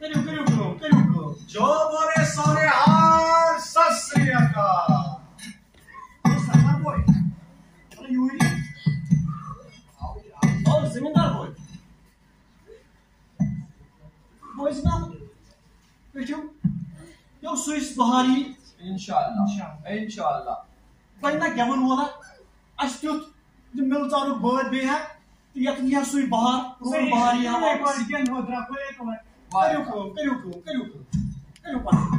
करियो जो बोरे सोरे हाल सत श्री अकाल सरकार बोय अरे यूरी और जमींदार बोय बोयस ना बेटू यो स्विस बहारी इंशाल्लाह बन्ना गेवन वोला अस्तुत जो मिल चारो बर्ड बे है यह सुई बहार रोड बहार यहाँ पर क्या होता है करियो पास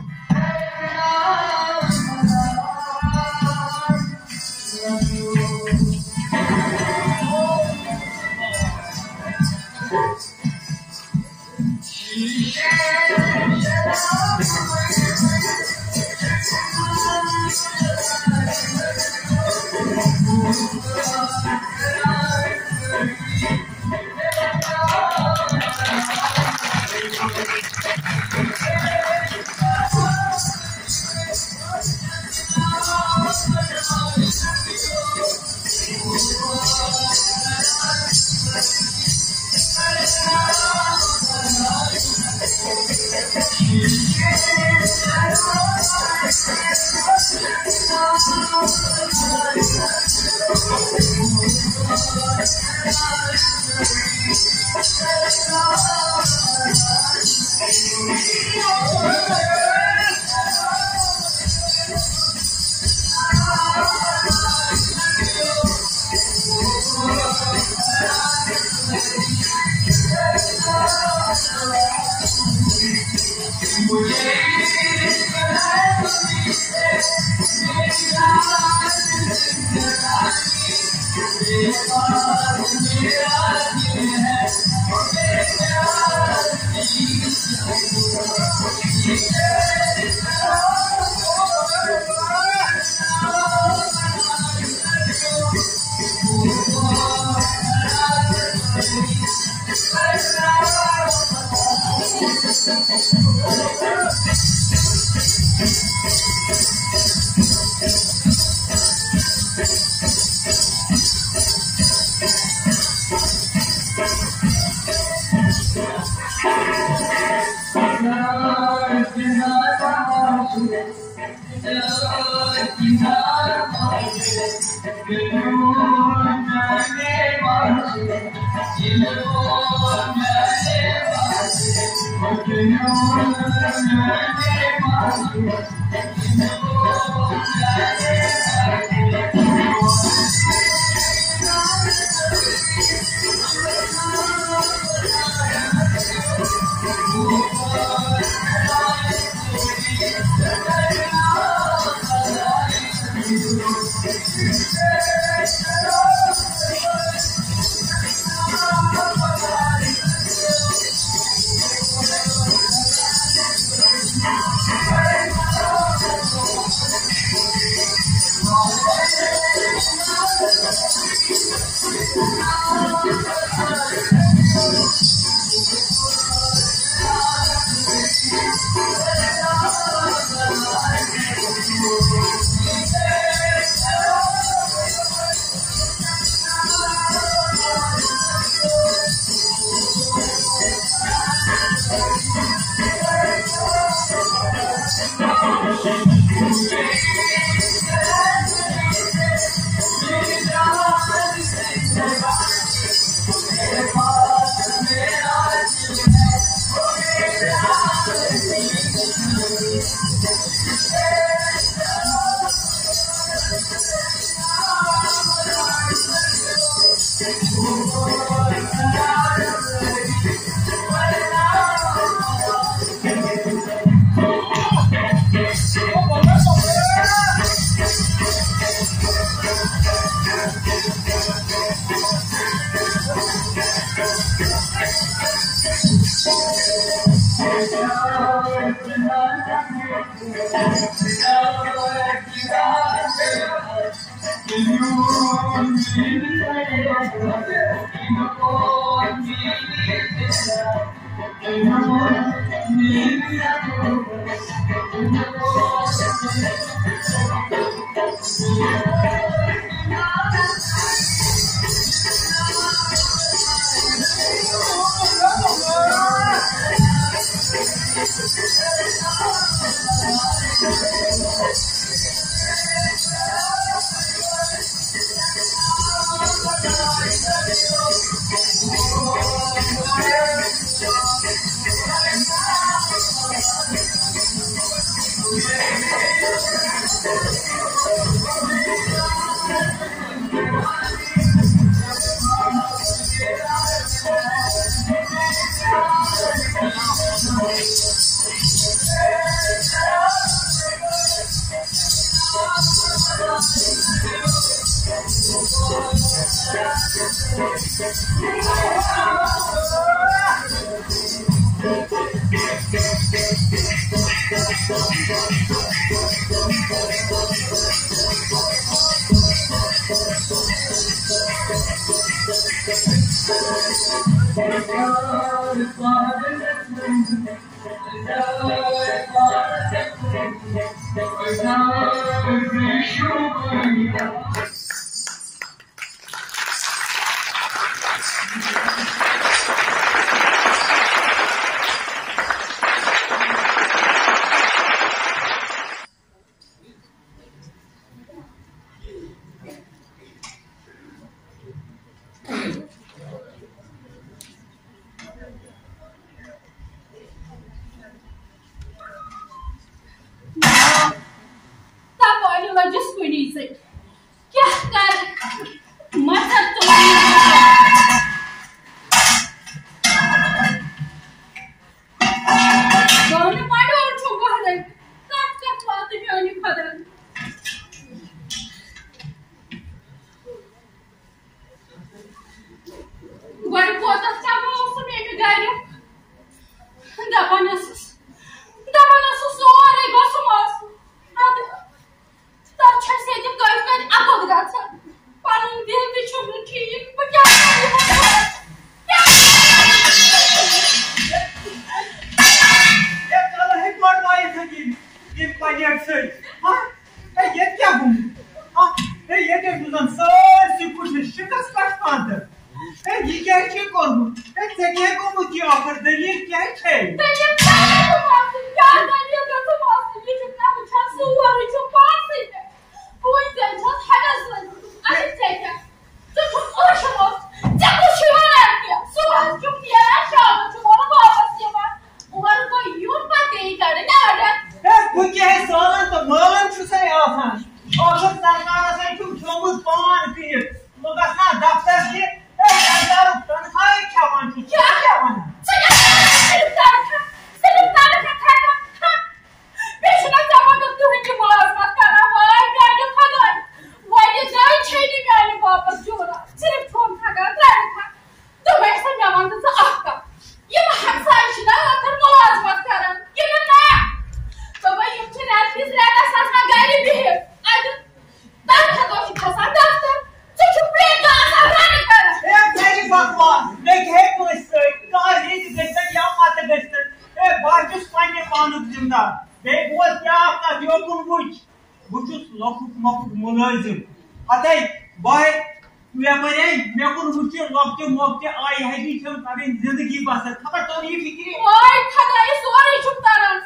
जिंदगी बसर खबर तो ये फिक्री ओए खदा ये सोरे चुप तारन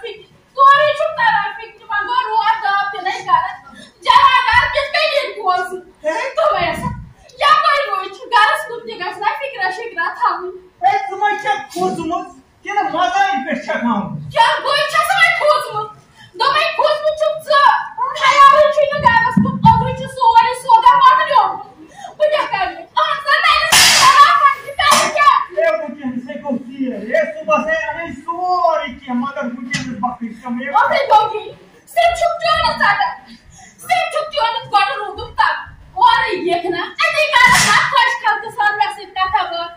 फिक्र मंगो रोज दाब के नहीं कर जहां घर किस पे दिन कोस तो ऐसा या कोई रोज गारस कुत्ते का ना फिक्रा था ए समझ खोजमुस के ना मजा इन पे छकाऊं क्या कोई छसमा खोजमुस दो मैं खोजमुस चुप सा खाया छिन गारस को अगुच सोरे सोदा मार लियो बुझा कर आंसर नहीं ये मुझे से कहती है ये सुबह से अरे सोरी की मगर मुझे इस बात का मैं ओके डॉगी सिर्फ छुट्टियों ना चाहता सिर्फ छुट्टियों ना गाड़ी रोक और ये ना अरे का खुश कर के साथ वैसे कथा बात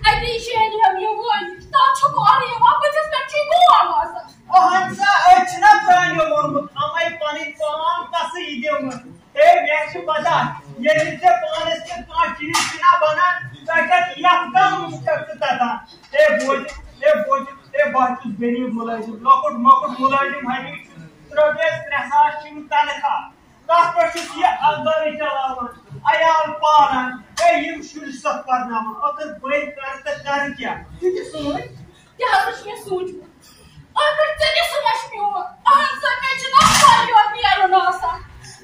अरे शेन हम ये वो तो छुप और ये वापस इस कच्ची को आवाज ओ हंसा अच्छा प्राणियों और हमारे पानी काम का से देऊंगा ए वैसे बता ये जिससे पानी से पांच चीज बिना बना ताकि एकदम सकता था ए बात गरीब मुलाजिम लॉकआउट मॉकआउट मुलाजिम है त्रोबे त्रेसास चिम तनखा तस पे ये अगर चलावन अयाल पालन ए यम शुर सब करना अगर बे कर क्या तुझे सोच क्या हमें सोच अगर तेरे समझ में हो आंसर में रसा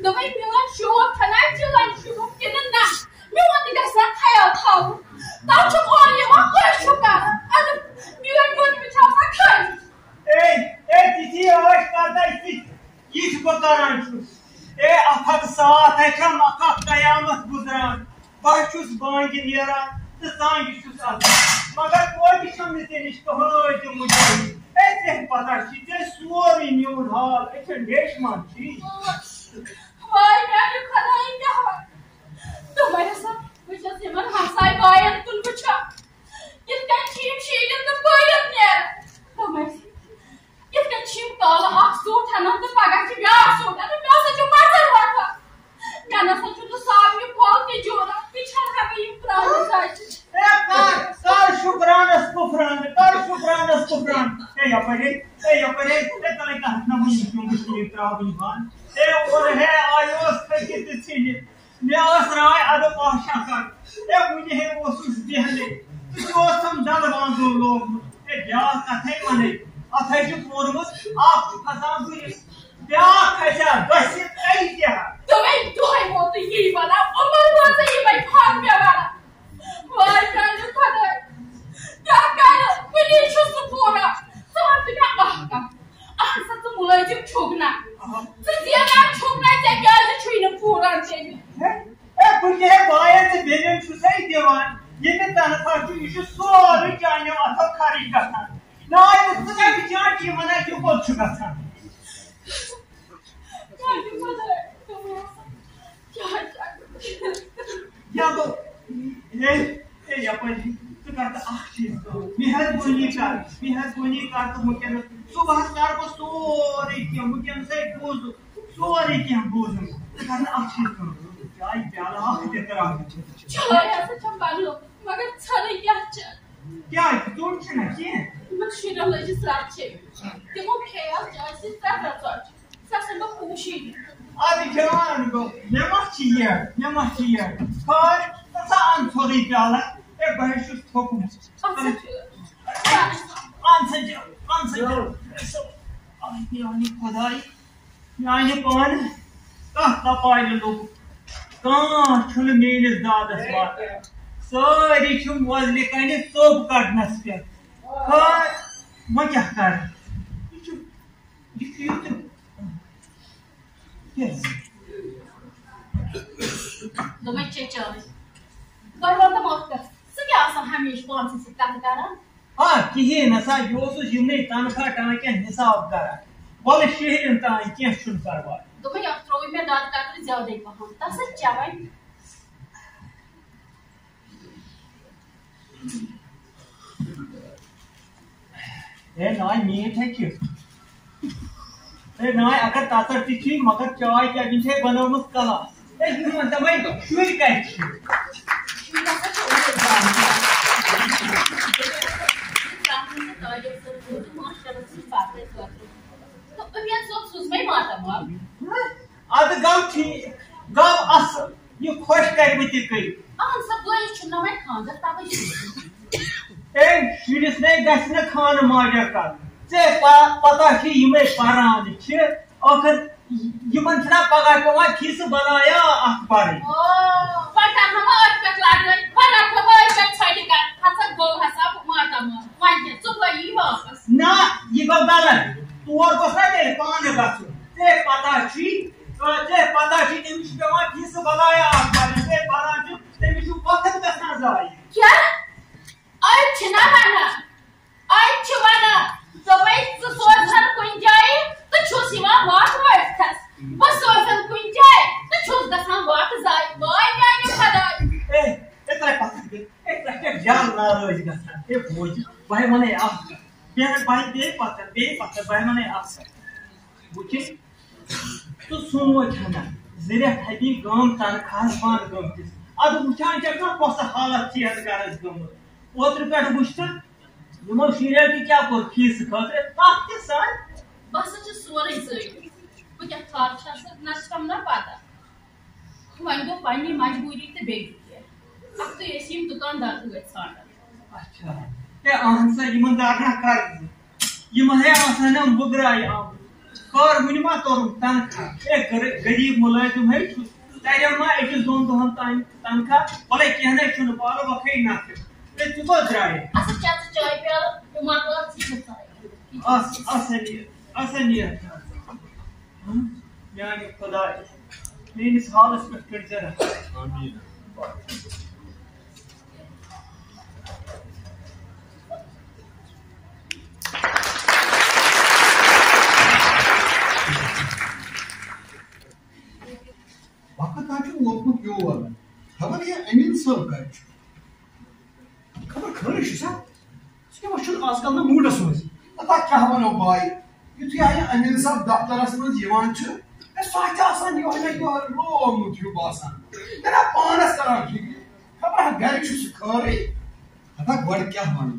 दबाई मेरा शोक थना चलन शुरू के ना मैं वांट गसा खाया खाओ ताऊ चुप और ये वहां कोई शुका अरे मेरा कोई बिछा रखा ए तीसी आवाज करता इस बकरान ए अफक साथ है क्या मका कयामत गुजरान बाचुस बांग नेरा तो सांग सुस मगर कोई भी समझ से नहीं कहो जो मुझे ऐसे पता चीज़ सोरी न्यून हाल ऐसे देश मान चीज़ वाई मैं खड़ा ही क्या तो मेरे साथ मुझे सिमर हंसाई बायन तुम कुछ कितना चीप शीलन तो बायन ने तो मैं कितना चीप काला आप सूट है ना तो पागा की ब्याह सूट है तो ब्याह से जो बाजार हुआ था क्या ना सच तो साहब ये कॉल के जोड़ा पीछा था भी पुरानी साइज कर शुक्रानस कुफरान ए या परे तले का हटना मुझे क्यों मुझे त्राव निभान ए और है आयोस पे कित सीने मैं आसराय अद पाशा कर ए मुझे है वो सुस देहले जो समझल बांधो लोग ए ब्याह कथे मने अथे जो पोरमस आप खसान गुरी ब्याह कैसा दसित कई क्या तुम्हें वो तो ये वाला उम्र हुआ से ये भाई खान में वाला वाई मैं जो खड़ा क्या कर मुझे शुस पूरा समझ में आह सब तो मुझे जो छोकना तो ज्यादा छोकना चाहिए क्या जो छुई न पूरा चाहिए ए मुझे बायन से बेलन सुसाई देवान ये ने तनखा जो इशु सोरी जाने अथ खारी करना ना ये उसका भी जान की मना जो बोल चुका था या तो ए या पर तो करता चीज मेहरबानी कर तो मुझे सुबह कार को मुझे से बोझ सोरी क्या बोझ तो करना चीज करो चाय प्याला दे करा चलो ऐसे चंबा लो मगर छले क्या तोड़ छना के machine legislative que não quer já se trata só sendo puxi Abi jaman go ne martiya par ta ansori pala e bahshu thokum ansaj so ai ani khodai yani pan ta paile log ka chul menes dadas vat sari chum wazne kane sob kadnas pe kar ma kya kar Yes. Domai chechale. Barwanta mokta. Sagi asan hamish pansi se tankara. Ha kihe nasa yosu jimne tankha tanke hisab kara. Bol shehrin tan kya shun karwa. Domai aftrovi mein daad karne zyada pahan. Tasa chavai. Na meat hai ki. ना अगर तातर तिची मगर चाय क्या जिनसे बनवनुस कला ए हिमन तमय Shuey काय छी तो अभियान सब सुसमय माता मार आद गाव थी गाव अस ये खुश कर बिति कई आन सब गोय छुना में खांजर ताबे ए शुरिस ने गसने खान माजा का से पता कि यमे पारान छ अखर यमन छना पगा को खिस बनाया अखबार ओ पता हम आज पे लागले बना को होय पे छाडी का हसा गो हसा माता म वांजे चुप ई वापस ना ये गलत तोर को से पान गसु से पता छी निमिष पे खिस बनाया अखबार से पारान निमिष वक्त गसना जाय क्या आज छना बना आज छवाना तो मैं सोचन कुन जाए तो छुसीवा वाट वाटस बस सोचन कुन जाए तो छुस दसना वाट जाए बाय जाने खदा ए तेरे पास एक रखे जान ना रोज गसा ए बोझ भाई मने आ मेरे भाई बे पता भाई मने आ बुझे तो सुनो छना जरे हदी गाम तान खास बात गम अब उठान चक्कर कोस हालत थी हदगारस गम ओत्र पेट बुझत यमो शीरे की क्या कर फीस खतरे ताकि सन बस जो सोरे सही वो क्या खार छस नष्टम ना पाता वंदो पानी मजबूरी ते बेगी अब तो ऐसी दुकानदार हुए साडा अच्छा ते आंसा ईमानदार ना कर यम है आसान बुगराई आ कर वुनिमा तोर तनखा गरीब मुलाजिम है तरियमा अकिस दोन दोहन तनखा भले कहने छुन पालो वखै ना ते तू को द्राय अच्छा चाय प्याल टमाटर असनिय यानी खुदा मेनिस हालस पे कर जरा आमीन खबर ये अमीन सब कर खबर खरी सा इसके वचन आजकल ना मूडस मज अता क्या वनो भाई युथि आय अमीन सब दफ्तरस मज यवान छ साच आसान यो न यो रो मुथु बासान तेरा पानस करा ठीक खबर घर छ खरी अता गड क्या वनो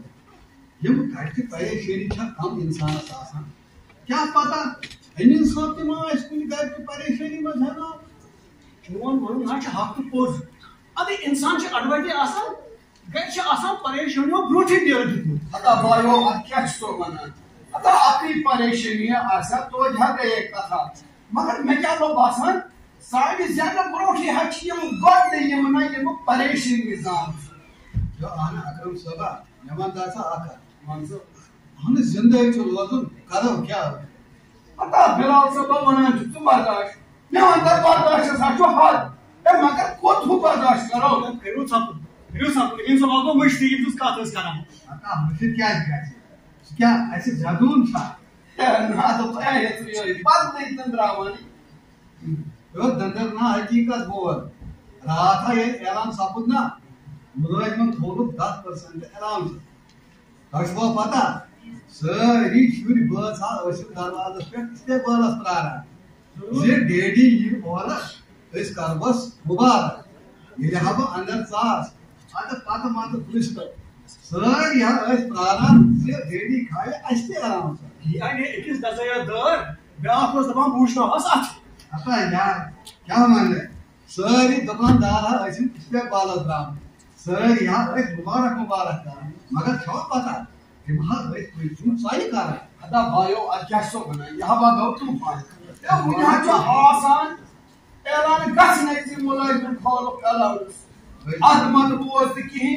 यम घर के परेशानी छ कम इंसान आसान क्या पता अमीन सब के मा इसको घर की परेशानी मज है ना चोन वन ना छ हक पोज अदे इंसान छ अडवटे आसान घर छ आसान परेशानियों ब्रोथि देर दितु अता भाइयों क्या सो मना अता अपनी परेशानी आसा तो झग एक कथा मगर मैं क्या लो बासन साइड ज्यादा ब्रोथि हची यम गड यम ना यम परेशानी निजाम जो आना अकरम सभा यमन दासा आका मानसो हम जिंदगी छ लोजुन करो क्या अता बिलाल सभा वना तु बर्दाश्त मैं अंदर बर्दाश्त सा जो हाल ए मगर कोथु बर्दाश्त करो करू सब इन सब को मुश्ती तुस कातस करा अता मुझे क्या क्या ऐसे जादून था ना तो ये बात नहीं तंद्रावानी यो दंदर ना हकीकत बोल रहा था ये ऐलान साबुत ना मुलाजिम थोड़ा 10% ऐलान कशवा पता सारी शुरी बस आ वैसे दरवाजा पे ते बरस प्रारा ये डेडी ये और इस करबस मुबारक ये हम अंदर सास आता पाता माता पुलिस पर सर यार इस प्रारा से डेडी खाए अच्छे आराम से यानी इकिस दजया दर ब्याह को तमाम पूछना हस आता यार क्या मान ले सारी दुकानदार है ऐसे इसके बालक राम सर यार एक मुबारक मगर क्या पता कि वहां एक कोई तुम सही कर अदा भाइयों आज क्या सो बना यहां बात हो तुम पाए ये मुझे जो आसान ऐलान गस नहीं सी मुलाजिम फॉलो ऐलान आज मत बोल की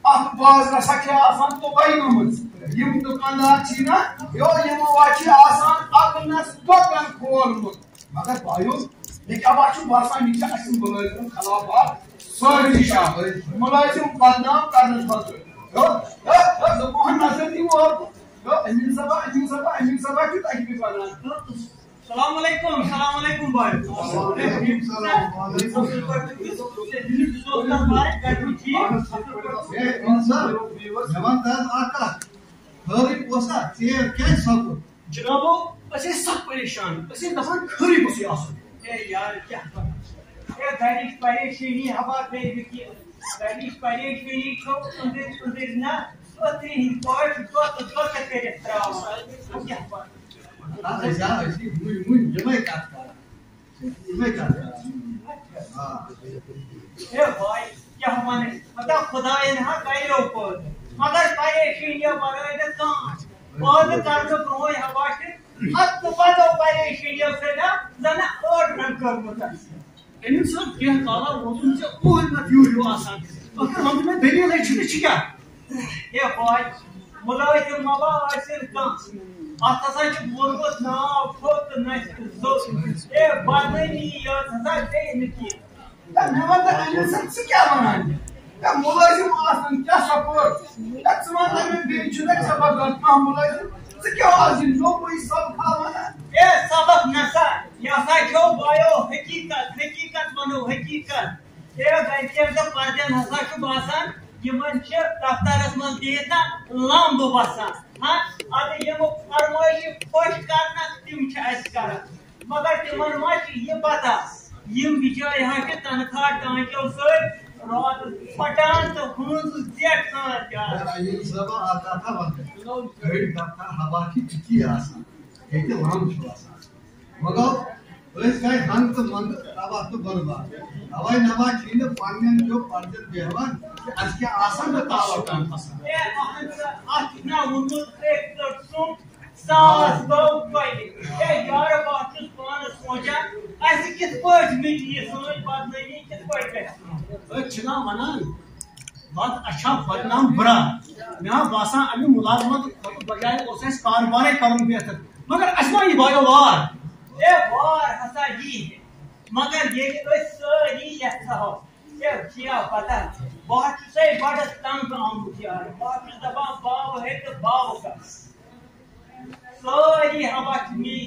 आप बाज रसा के आसान तो भाई नमज यम दुकानदार छी ना यो यम वाची आसान अगनस दुकान खोल मगर भाइयों ये क्या बात है बासा नीचे असम मुलाजिम खिलाफ सारी शाह मुलाजिम बदनाम करने खातिर यो मोहन नजर दी वो यो अमीन सभा की ताकि बना सलाम अलैकुम भाई वालेकुम सलाम ए इंसान जवान दास आका हरी पोसा चेयर क्या सब जनाबो असे सब परेशान असे दफन खरी बसे आसो ए यार क्या ये गाड़ी परेशानी हवा पे की गाड़ी परेशानी को अंदर ना अति ही कोट तो करे त्राव क्या बात आता जा ऐसी मुई जमे काटता हां ए भाई क्या माने मतलब खुदा ने हा कायो को मगर परेशानी बराबर का बहुत कार्य प्रो हवा के अब तो बातो परेशानी से ना जना और रंग कर मत इन सब के काला रोजुन से और न दियो आसान अगर हम में दलील है छिका ये भाई मुलाजिम माबा ऐसे का आता से बोलबत ना फोत ना जो ए बादनी या सदा दे निकी मैं मत अन्य सब क्या बनाने या मुलाजिम आसन क्या सपोर्ट एक्समान में बेंच ने सबक करता मुलाजिम से क्या आजिम नो कोई सब खाना ए सबक नसा या सा जो बायो हकीकत बनो हकीकत ए गैर से पर्दन हसा के बासन यमन छ दफ्तरस मन देता लांबो बासन हां अरे ये फरमाइश खुश करना तुम छ अस कर मगर तिमन मा ये पता यम बिचार यहां के तनखा टांचो से रात पटान तो खून जेट का ये सब आता था वक्त गरीब दफ्तर हवा की चिकी आसान एक लाम छो आसान मगर ओस काय हंग तो मंद हवा तो बर्बाद हवाई नवा चीन पानियन जो पर्दन बेहवान आज के आसान तावा काम फसा ए आज ना उनको एक तो सुन सास बहु कोई ए यार कित पट मिटी सोच बदलनी कित पट छना वनान बात अच्छा बदनाम बुरा मैं बासान अमि मुलाजमत बजाय उस कारोबार करूं बेहतर मगर असमा ये बायो वार ए वार हसा जी मगर ये सारी यथा हो ये क्या पता बहुत से बड़ा तंग आमु यार बहुत दबा बाव है तो बाव का सारी हवा में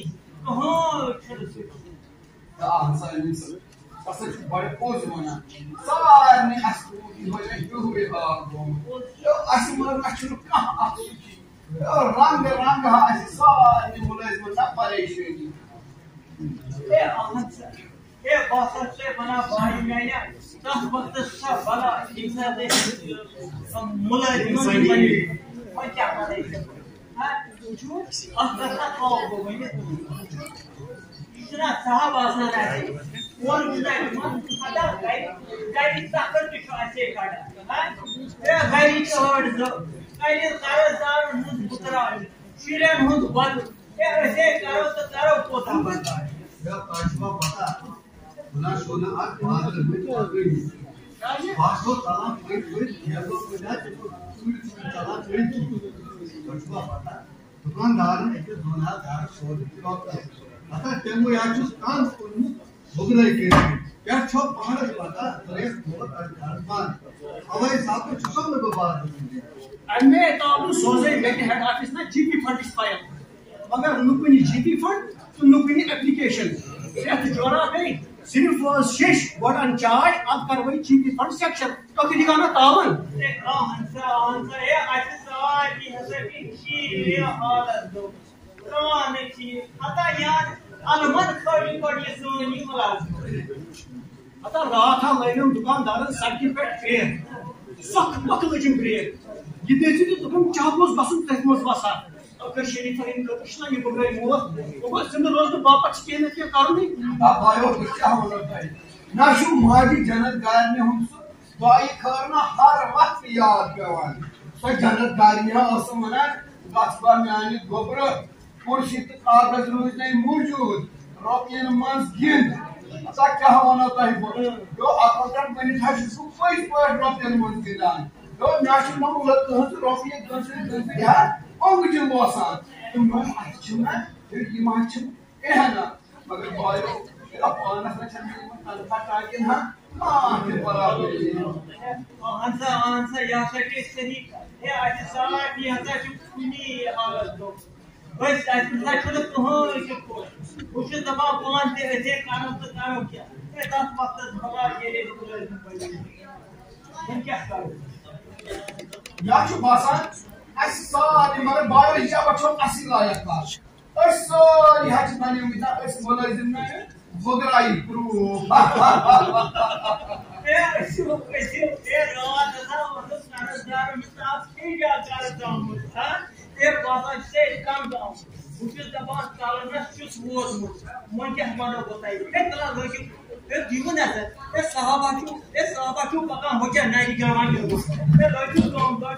कहां चल Asıl bari poz mana. Sarı asıl böyle yuhu yapalım. Yo asıl açılıp yo rang ha asıl sarı mulaz mana pareşeni. Ahmet bahset से बना भाई मैं या 10 वक्त से बड़ा इंसान दे मुलाजिम बनी और क्या करे हां अगर तक हो गए इतना साहब आसान है और खाता गाड़ी साकर की ऐसे काटा हां ये गाड़ी छोड़ दो गाड़ी कारदार मुझ बुतरा शिरेन मुझ बंद ये ऐसे करो तो करो पोता बनता है या पांचवा पता ना सोना आज बात में आ गई पांचवा ताला कोई ये लोग ना ताला कोई पांचवा पता दुकानदार ने एक 2000 सोल की आता टेमो याचुस कान कोनु बुगलाई के क्या छो पारस पता रेस बहुत अरमान अवै साहब को चुसम में बात अन्ने तो सोजे लेके हेड ऑफिस ना जीपी फंड फाइल मगर नुकनी जीपी फंड तो नुकनी एप्लीकेशन रेत जोड़ा गई सिर्फ शेष व्हाट अन चार्ज अब करवई जीपी फंड सेक्शन तो कि दिखाना तावन ए आंसर ये अच्छा की हसबी की हालत दो राने की आता यार अलमत खड़ी पड़ी सोनी मुलाजिम आता रात हा लैनम दुकानदारन सड़की पे फेर सख मकलजम ब्रेक ये देसी तो तुम चाहबोस बसुन तहमोस बसा अगर शरीफ इन कृष्णा ये बगरे मोस वो बस जिंदा रोज तो बापच के ने के कारण बायो क्या होना चाहिए ना शु माजी जन्नत गार ने हम दुआई करना हर वक्त याद पेवान सो जन्नत गारियां असमना गसबा म्यानी गोबर कुर्सी तो कागज रोज नहीं मौजूद रोपियन मंस गिन अच्छा क्या होना चाहिए जो अकाउंटेंट बनी था सु कोई पर रोपियन मंस गिनान जो नेशनल मुल्क हंस रोपियन गंस या ओंगजु मोसा तुम अच्छा फिर ये माच एहना मगर बायो अपना सेक्शन में तनखा काके ना हां के बराबर आंसर या सही ये आज साला की हता कुनी हालत दो बस ऐसा छोड़ कहां के को उस दबा पान दे ऐसे कारण तो काम क्या ये 10 वक्त हवा ये ले हम क्या करें या छु बासान सारी मगर बायो हिजा बच्चों असल लायक था सारी हज बने हुई था इस मुलाजिम ने वगराई प्रू ऐसे रात था मतलब कारदार में आप क्या करता हूं हां ये बात से काम दाओ मुझे दबा चालना चुस वोट मन क्या हमारा बताइए कितना लोग ये जीवन है ये सहाबाचू पका हो गया नहीं जवान के ये लोग काम कर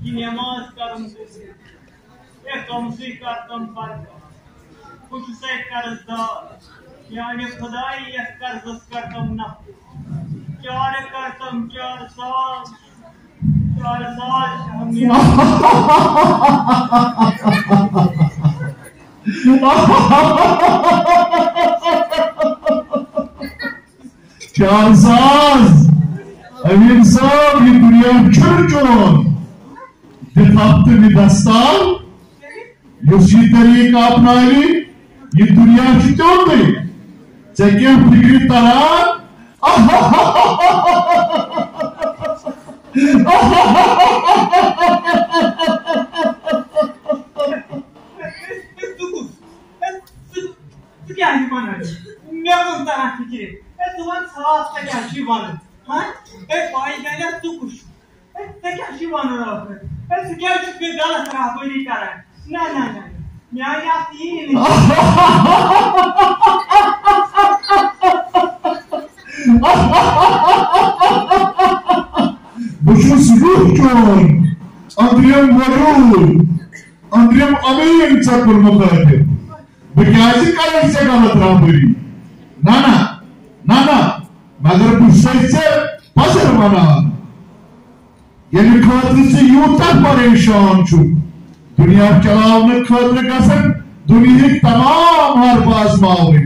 ये नमाज करम ये कम से कम पर कुछ से कर्जदार यानी खुदाई ये कर्ज करतम न चार करतम 4 साल अमीर साहब ये दुनिया छोड़ चोर दिखाते भी दस्तान ये तरीका अपनाई ये दुनिया छोड़ गई जगह फिक्री तरह क्या है माना मैं बोलता हूं वन पाई गया तू कुछ क्या गलत रहबरी कर ना ना ना मैं Bushus Ruhton, Andriam Varul, Andriam Amin Chakul Mukhadir. Bikasi kalan se galat rahbari. Nana, magar Bushai se pasar mana. Yani khatri se yutar pareshan chu. Dünya çalavne khatri kasan, dünyadaki tamam harp azmavi.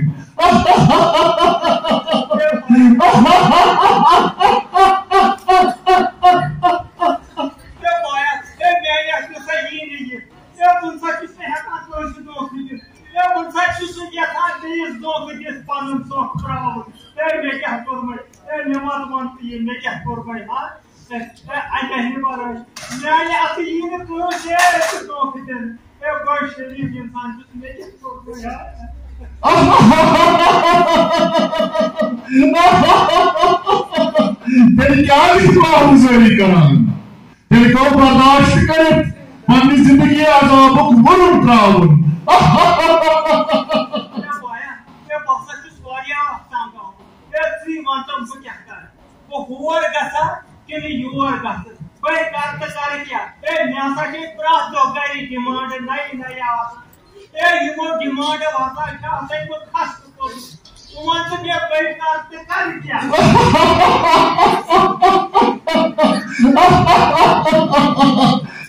Teni kya ismahuzari karan? Teni ko bardasht karit, panni zindagi azabuk vurun traun.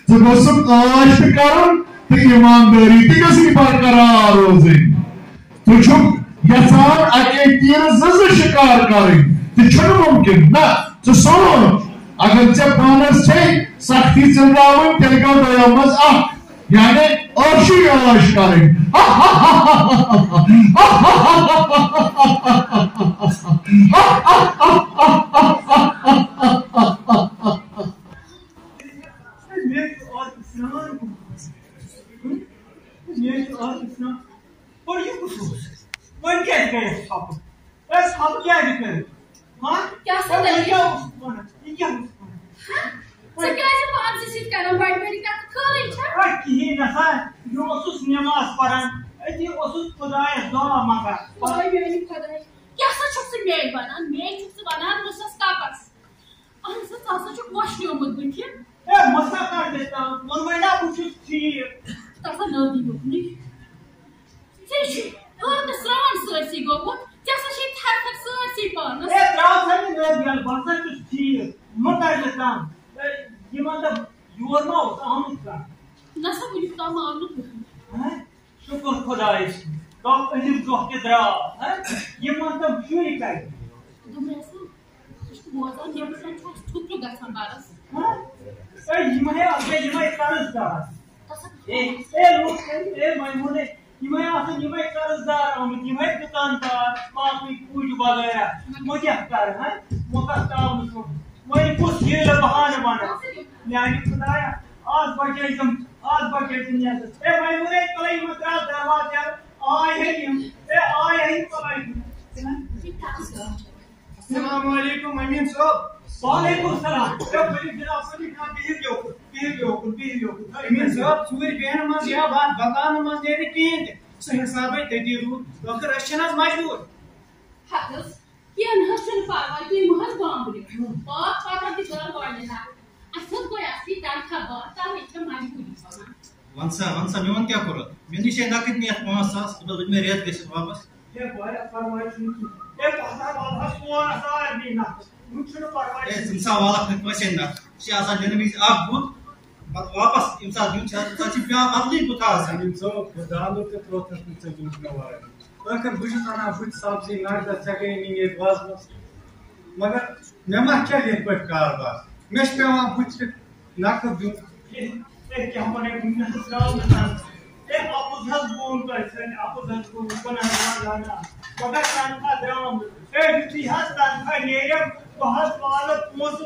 Termasuk aşk karın, te imandari, te kesi barkarar roze. Tuçuk yasan akettir zızı şikar karın. Te çonu mumkin, na, te sorun. Agar ce panas şey, sakti çılravın, telekal dayanmaz ah. Yani arşı yavaş karın. Vansa, मैं क्या करूँ? मैं नहीं शेंदा कितनी है 5 साल, तो बस मैं रेत कैसे वापस? ये बाहर फरमाइश नहीं, ये पता वाला कौन आसार नहीं ना, मुझे तो फरमाइश। ये इंसान वाला कितने पैसे ना, शी आसार जन्म इस आप बुत, बस वापस इंसान दिन चार चाची प्यार अपनी बुता है। इंसान खुदानो के प्रोसेस में से दूर ना वाला। अगर बुझे ना बुझ साहब से नार दा सके नहीं ये बात बस, मगर नमक क्या ये पर कारबार, मैं पे वहाँ बुझ ना कर दूँ। क्या हमारे दुनिया से गाँव में ना ये अपोज़िशन बोल कर सेन अपोज़िशन बोल बनाना लाना मगर तंखा ड्राम ये इतिहास तंखा नेरम बहुत वाला पोस्ट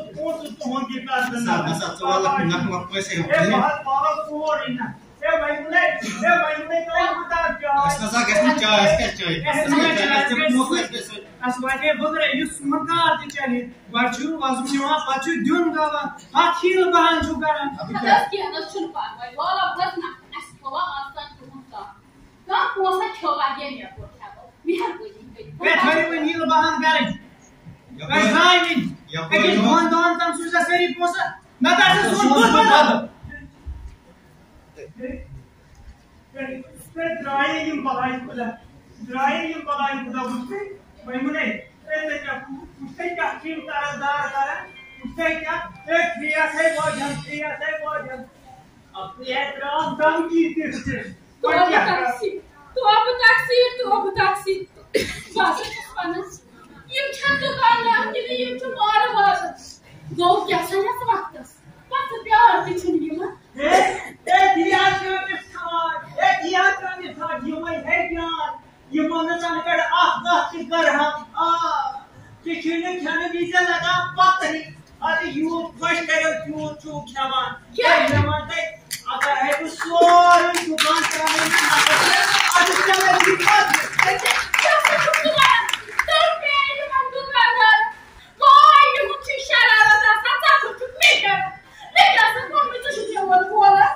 तो होंगे कर देना साथ वाला नकमा पैसे ये बहुत वाला कोर इना ये महीने का बता क्या इसका सा कैसे चाय इसका चाय इसका मुंह पे अस वाटे बगरे यु सुमकार ते चले बाचु वजुनिवा बाचु दुन गावा हाखिल बहन छु करन दस की न छुन पावे वाला बतना अस थवा आसान तुमका का पोसा छवा गे ने पोठाबो बिहार कोई बे थरी वन हिल बहन करे बे जाइन के दोन दोन तम सुजा सरी पोसा न का सुन बद पे ड्राइंग यम बलाई खुदा मुझसे मैंने ऐसे क्या उससे क्या कीम तारदार करा उससे क्या एक क्रिया से वो जन अब ये ड्राम दम की तिरछे तो अब टैक्सी बस पाना ये छत दुकान के लिए ये मार गो क्या सही वक्त बस प्यार दिखनी है ए दिया का ये मैं है ज्ञान ये मोहन चाहकर आह कर हम किचने खाने बीजा लगा पत्थरी अरे यू खुश करो क्यों चूक जवान क्या जवान दे अगर है तो सोरी दुकान कराने में आज चले दिक्कत क्या दुकान तो पेड़ हम दुकानदार कोई मुझे शरारत आता कुछ मेकर लेकिन सब में तो शुरू बोला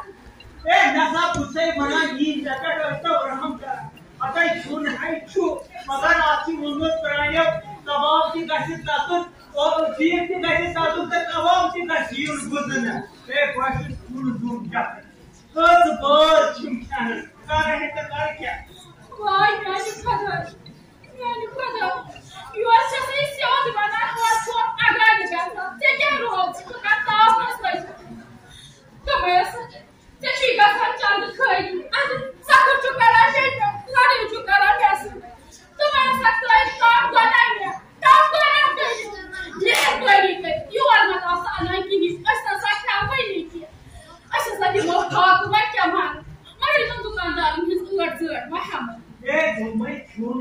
ए नसा पूछे बना ये जैकेट तो रहम कर अतः छून है छू मगर आपकी मुन्नत कराने कबाब की गश्त तातुन और जीव की गश्त तातुन तक कबाब की गश्त गुजरना एक क्वेश्चन छून दूर जाते कस बार चिंतन कर रहे तो कर क्या वाई मैंने पता यू आर जस्ट इस याद बना हुआ तो आगे निकलता क्या रोज को करता आपस में तो मैं ते chica facciando coi ad sacco giocare a gente guarda giocare a casa tu vai a sacco e tom guadagna ये कोई you are not also like this ऐसा साक्या कोई नहीं किया ऐसा सादी वो खाक मैं क्या मान मैं तो दुकानदार हूं इसको जोड़ मैं हम ए मैं क्यों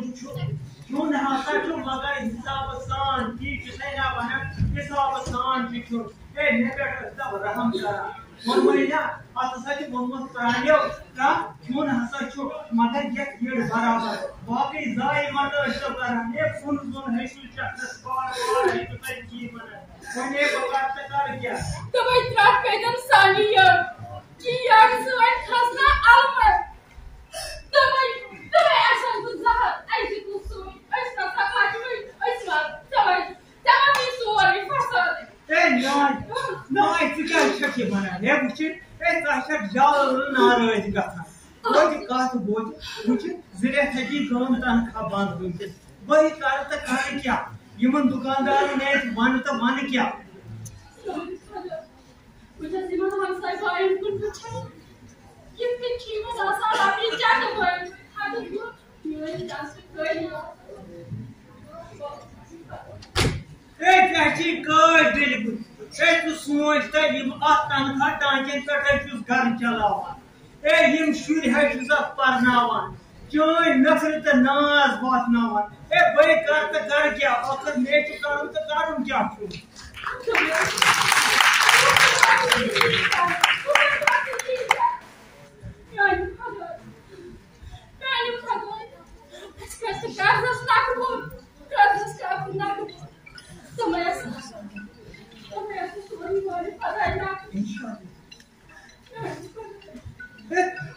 हाथा क्यों मगर हिसाब सान ठीक है ना बना हिसाब सान ठीक ए ने बेटा सब रहम करा मोरमैया अससाची मोहम्मद प्राणियो का क्यों हसा छु मगर ये खेड़ बराबर बाकी जाय मत सब करा ये फुल है छु चक्कर बार है तो की बना कोने बगात से कर क्या तो भाई ट्रैक पैदल सानी यार की यार से खसना अलमर तो भाई ऐसा कुछ जहर ऐसी कुछ सोई ऐसा सकाटी ऐसा तमाम सोरी फसद ए ना इसका शक्य बना है कुछ ऐसा शक जाल नाराज गथा वो कात बोझ कुछ जिले थकी काम तनखा बंद हुई वही कर त कर क्या यमन दुकानदार ने मान तो मान क्या मुझे जीवन हम साइड भाई कुछ पूछे कितनी कीमत आसान आपने क्या कर हां तो ये डांस कर ए कैची कर दिल ए तू सोचता यम तनखा टांचन पे घर चलावान ए यम शुर है परनावान चोय नफरत नाज वातनावान ए बड़े कर क्या आखिर मे करूं तो करूं क्या छु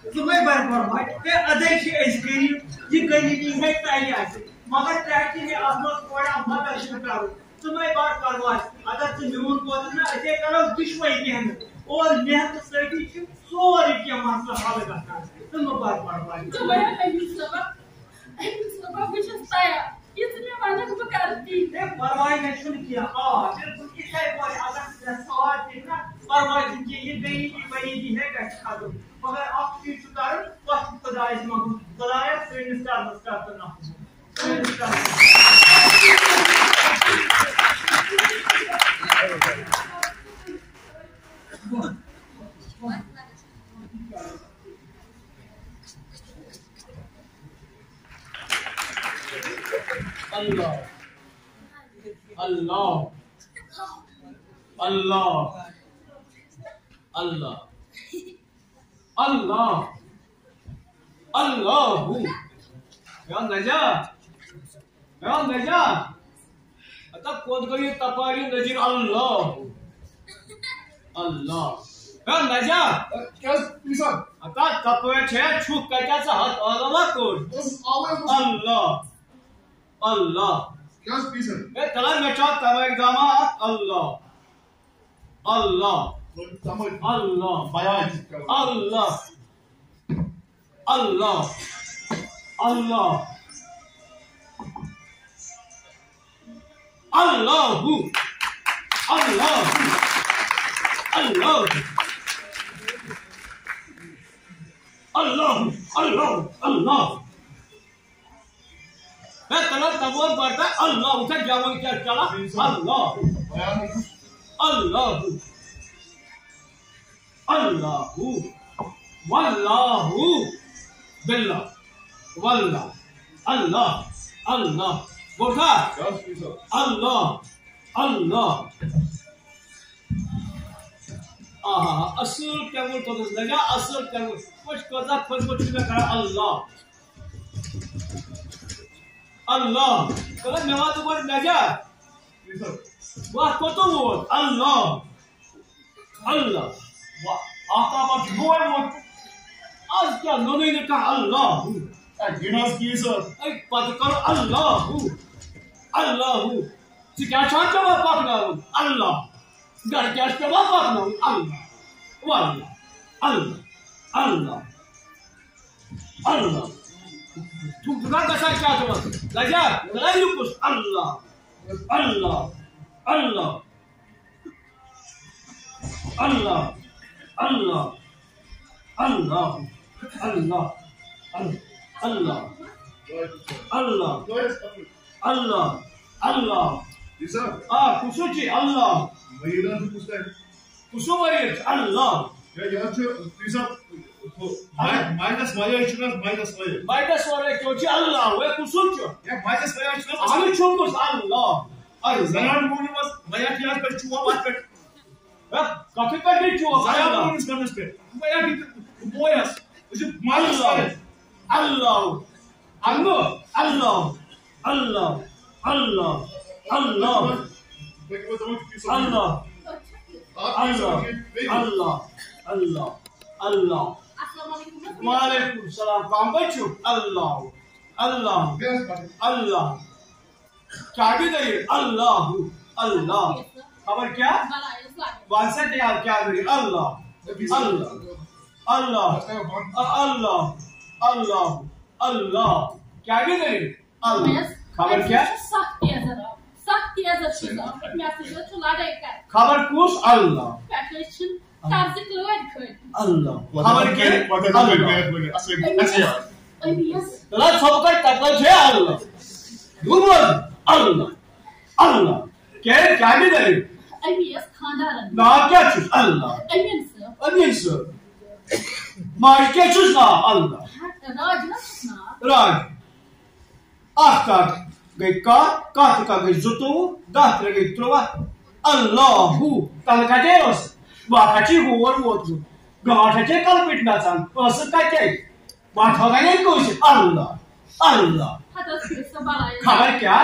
तुम्हें बरबाद ते अदय से करी ये गरीबी है ताई आसे मगर टैक्सी ने आपको थोड़ा मत करो तुम्हें बात परवाह अगर तुम न्यून को ना ऐसे करो दुश्मनी के अंदर और मेहनत सही सोरी के मसला हल करना तुम बात परवाह तुम्हें सबक विशेषताया इतने वाला को करती ये परवाह नहीं सुन किया बिल्कुल इसे कोई अगर सवाल देखना परवाह की ये गरीबी वही है का दो मगर आप चीज सुधार वक्त खुदा इस मगु खुदाया श्रेणीस्टार नमस्कार करना अल्लाह अल्लाह अल्लाह अल्लाह अल्लाह अल्लाह या नजा मैं नजा अतः कोद करी तपारी नजीर अल्लाह अल्लाह मैं नजा क्या पीसा अतः तपवे छे छुक कटाचा हात अल्लाह कोड अल्लाह अल्लाह क्या पीसा ए तला में चाह तवा एग्जाम अल्लाह अल्लाह अल्लाह बयान अल्लाह अल्लाह अल्लाह Allahu Allahu Allahu Allahu Allahu Allah मैं तलब तबोर पढ़ता अल्लाह उसे जाओ क्या चला अल्लाह अल्लाहु अल्लाहु वल्लाहु बिल्लाह वल्लाह अल्लाह अल्लाह बोला अल्लाह अल्लाह आहा असल क्या बोल तो लगा असल क्या बोल कुछ कदा खुद को चुना करा अल्लाह अल्लाह कल नमाज ऊपर लगा वाह को तो बोल अल्लाह अल्लाह वाह आका मत बोल मत आज क्या नोने ने कहा अल्लाह गिनास की सर ऐ पद करो अल्लाह अल्लाह जी क्या चाहते हो पापना अल्लाह घर क्या चाहते हो पापना अल्लाह वाला अल्लाह अल्लाह अल्लाह तू दुकान का साथ क्या तो लगा लगा कुछ अल्लाह अल्लाह अल्लाह अल्लाह अल्लाह अल्लाह अल्लाह अल्लाह अल्लाह अल्लाह अल्लाह पीसा कुछ अल्लाह महिला से पूछता है कुछ अल्लाह या पीसा माइनस वाले इचना माइनस वाले क्यों अल्लाह वे कुछ या माइनस वाले इचना आगे छोड़ अल्लाह जनान मोनी मस मया क्लास पर चुआ बात कर काफी कर दी चुआ जनान मोनी स्पनिश पे मया की बोयस मुझे माइनस वाले Allah Allah Allah Allah Allah Allah Allah Allah Allah Allah Allah Waalaikum salam काम बच्चो Allah Allah Allah क्या भी नहीं Allah Allah खबर क्या वांसा क्या करी Allah Allah Allah Allah Allah Allah क्या भी नहीं Allah खबर क्या सख्त तेज़ चीज़ मैं से जो लड़ाई कर खबर कुछ Allah पैकेशन ताज़िक लोड कर Allah खबर क्या अमीस तला सबका तकल है Allah गुमर Allah Allah क्या भी नहीं अमीस खानदार ना क्या चीज़ Allah अमीन सर मार क्या चीज़ ना Allah राज ना राज आखतार गई का गई जुतो दात्र गई ट्रोवा Allahu Tankha deus वाकाची हुवर वोतू गाठाचे कल्पित नाचान असं काय काय वाठागाने कोश Allah Allah खबर क्या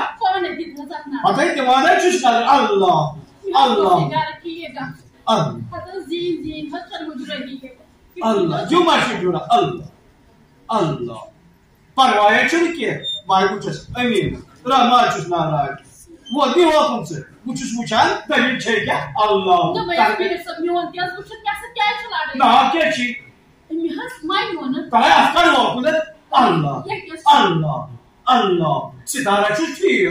आता है दिवाना चुस्ता Allah Allah Allah जो माशी जुड़ा Allah Allah परवाया चुन के मायकुचस अमीन रामाचुस नाराज वो भी हुआ तुमसे कुछ मुचान दलील छे क्या Allah तो मैं फिर सब में वन क्या कुछ कैसे क्या चला रहे ना क्या छी मिहस माय वन काय अफकार हो कुने Allah Allah Allah सितारा चुस फिर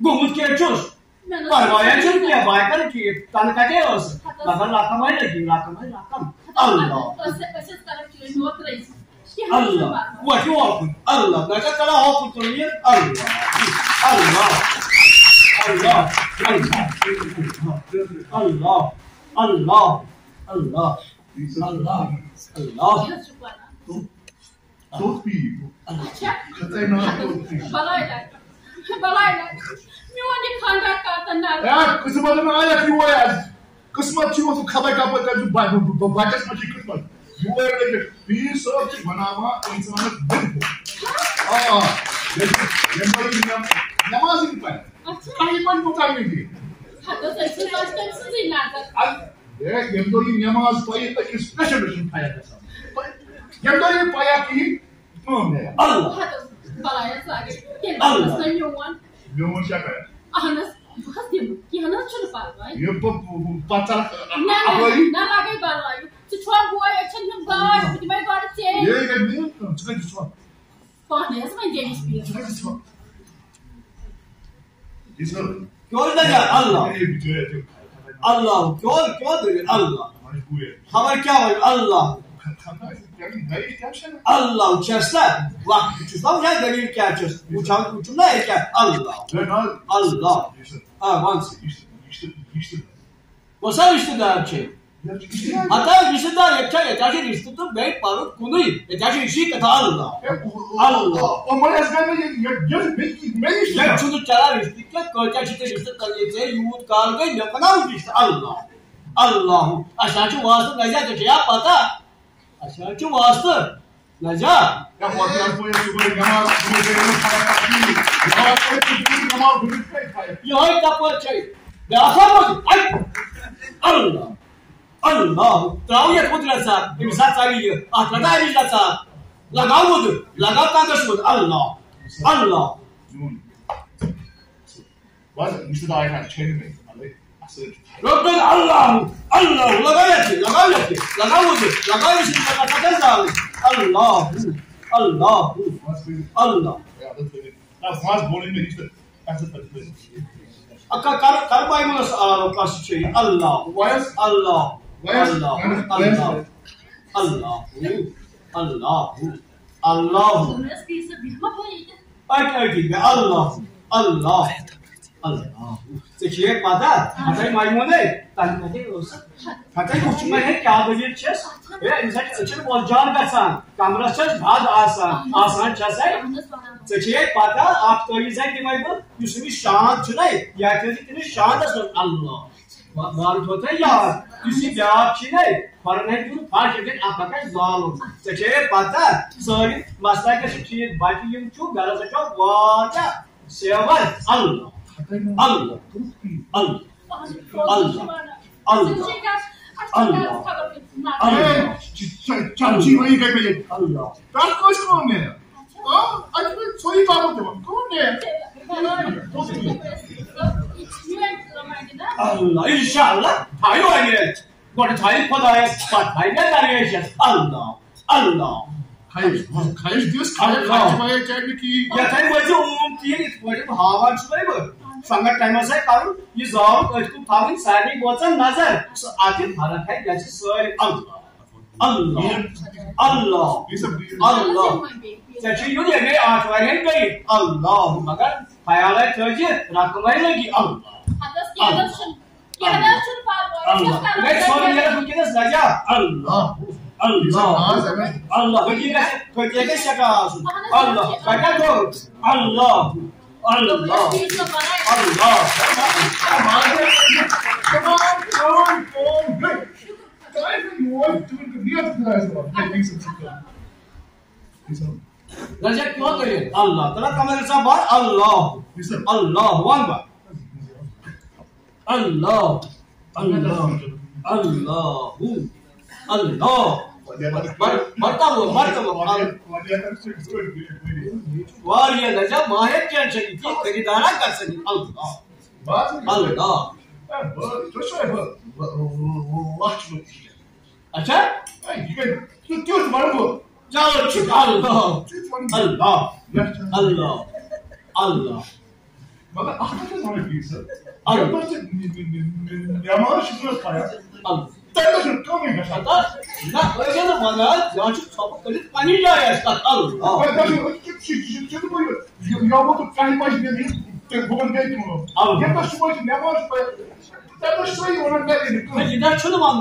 गुमुत के चुस परवाया चुन के बायकर की Tankha deus लगा लाकमाय लगी लाकमाय लाकम Allah ऐसे तरह की नोट रही Allah वो क्यों आपको Allah ना क्या कला हो कुछ नहीं Allah Allah Allah Allah Allah Allah Allah Allah Topi. अच्छा खतरनाक टोपी. बलाय मैं उन्हें खानदार का तन्ना यार किस्मत में आया क्यों है आज किस्मत क्यों तो खबर का पता जो बाकस में किस्मत वो है लेकिन 20 सब बनावा इंसान बिल्कुल Namaz in paya. Kahi pan mukal nahi. Hatta sesi baştan sizi nerede? Yendo ye namaz paya ta special mission paya ta. Yendo ye paya ki Allah. Hatta balaya sage. Allah. Sen yoğun. Yoğun şaka. Anas. Bahas dia. Ki Anas çöl parvay. Ye patar. Na lagay balay. Tuan boy action him God. Di may God say. Ye ne? Çıkar tuan. Pahne zaman demiş bir. Çıkar tuan. İsmail. क्यों लगा अल्लाह अल्लाह क्यों दे अल्लाह खबर क्या है अल्लाह अल्लाह चेस्टा वक्त चुस्ता क्या दलील क्या चेस्ट उठना है क्या अल्लाह अल्लाह हाँ वंस वो सब रिश्तेदार चे आता रिश्तेदार अच्छा है ताकि रिश्ते तो बैठ पारो कुनी ताकि इसी कथा अल्लाह अल्लाह O mai azgame ये चुनु चला रिश्ते क्या कोचा चिते रिश्ते करने से यूथ काल के नपना रिश्ते अल्लाह अल्लाह अशाचु वास्तव नजा तो क्या पता अशाचु वास्तव नजा ya hotel boya sugar namaz ये है क्या पर चाहिए बेआसा बोल अल्लाह अल्लाह ताऊया कुदरत साथ इंसान चाहिए आखिरता इंसान साथ लगाओ मुझे लगाओ तांगश मुझे अल्लाह अल्लाह was işte daha yani çevirmeyin asıl Rabbel Allah Allah लगाओ मुझे लगाओ इसी का कथा जाओ अल्लाह अल्लाह अल्लाह ya da böyle faz bolinde işte asıl böyle akka kar bay mulas karşı şey Allah was Allah Allah Allah Allah Allah Allah Sonra bir bilma boyaydı. Ay Allah Allah Allah seçiye pada hatay maymune tanımadı olsa hatay uçmaya kağıdı çes ve insan seçir bolcan kasan kamrasız bad asan çasay seçiye pada aktualize demay bu yüzümü şan çunay yaklaşık şan da Allah var hota ya yüzü cevap çinay farnet bu fark edin apakay zalim seçiye pada sorry masaya şişi bakayım çok garasa çok varca sever Allah Allah Allah Allah Allah Allah çamçı vayı kaybedin Allah ben koş konu ne hadi bir soyu bağlı tamam konu ne Allah inşallah tayo aynı kodu tayo kodaya patay ne darayacağız Allah Allah hayır diyoruz kaçmaya geldi ki ya tayo vacı umumtiye kodu hava çıkıyor bu sangat time से कारण ये जाओ को थाविन सारी बोचन नजर आखिर भारत है जैसे सोए अल्लाह अल्लाह अल्लाह अल्लाह जैसे यूं ये आठ वाले गई अल्लाह मगर ख्याल है तुझे रकम लगी अल्लाह अल्लाह मैं सोने लगा तो किधर सजा अल्लाह अल्लाह अल्लाह कोई कैसे शका अल्लाह क्या दो अल्लाह Allah Allah Raja क्यों करे Allah तेरा कमर सा बार Allah Allah one bar Allah Allah Allahu Allah var ya Raja mahiyet क्या चाहिए कि खरीदारा कर सके Allah Allah अच्छा tutuyoruz bana bu चलो çık Allah Allah Allah Allah bana aklımda sana birisi Allah yaman şükür kaya Allah Tankha kami kaçar आता ना वैसे तो मना जांच सब कलित पानी जाए इसका Allah ben şimdi böyle yağmur kayn başında değil bugün değil mi Allah. ya da şu başında ne var ya da şu iyi olan ne dedik मैं जिधर चुन मान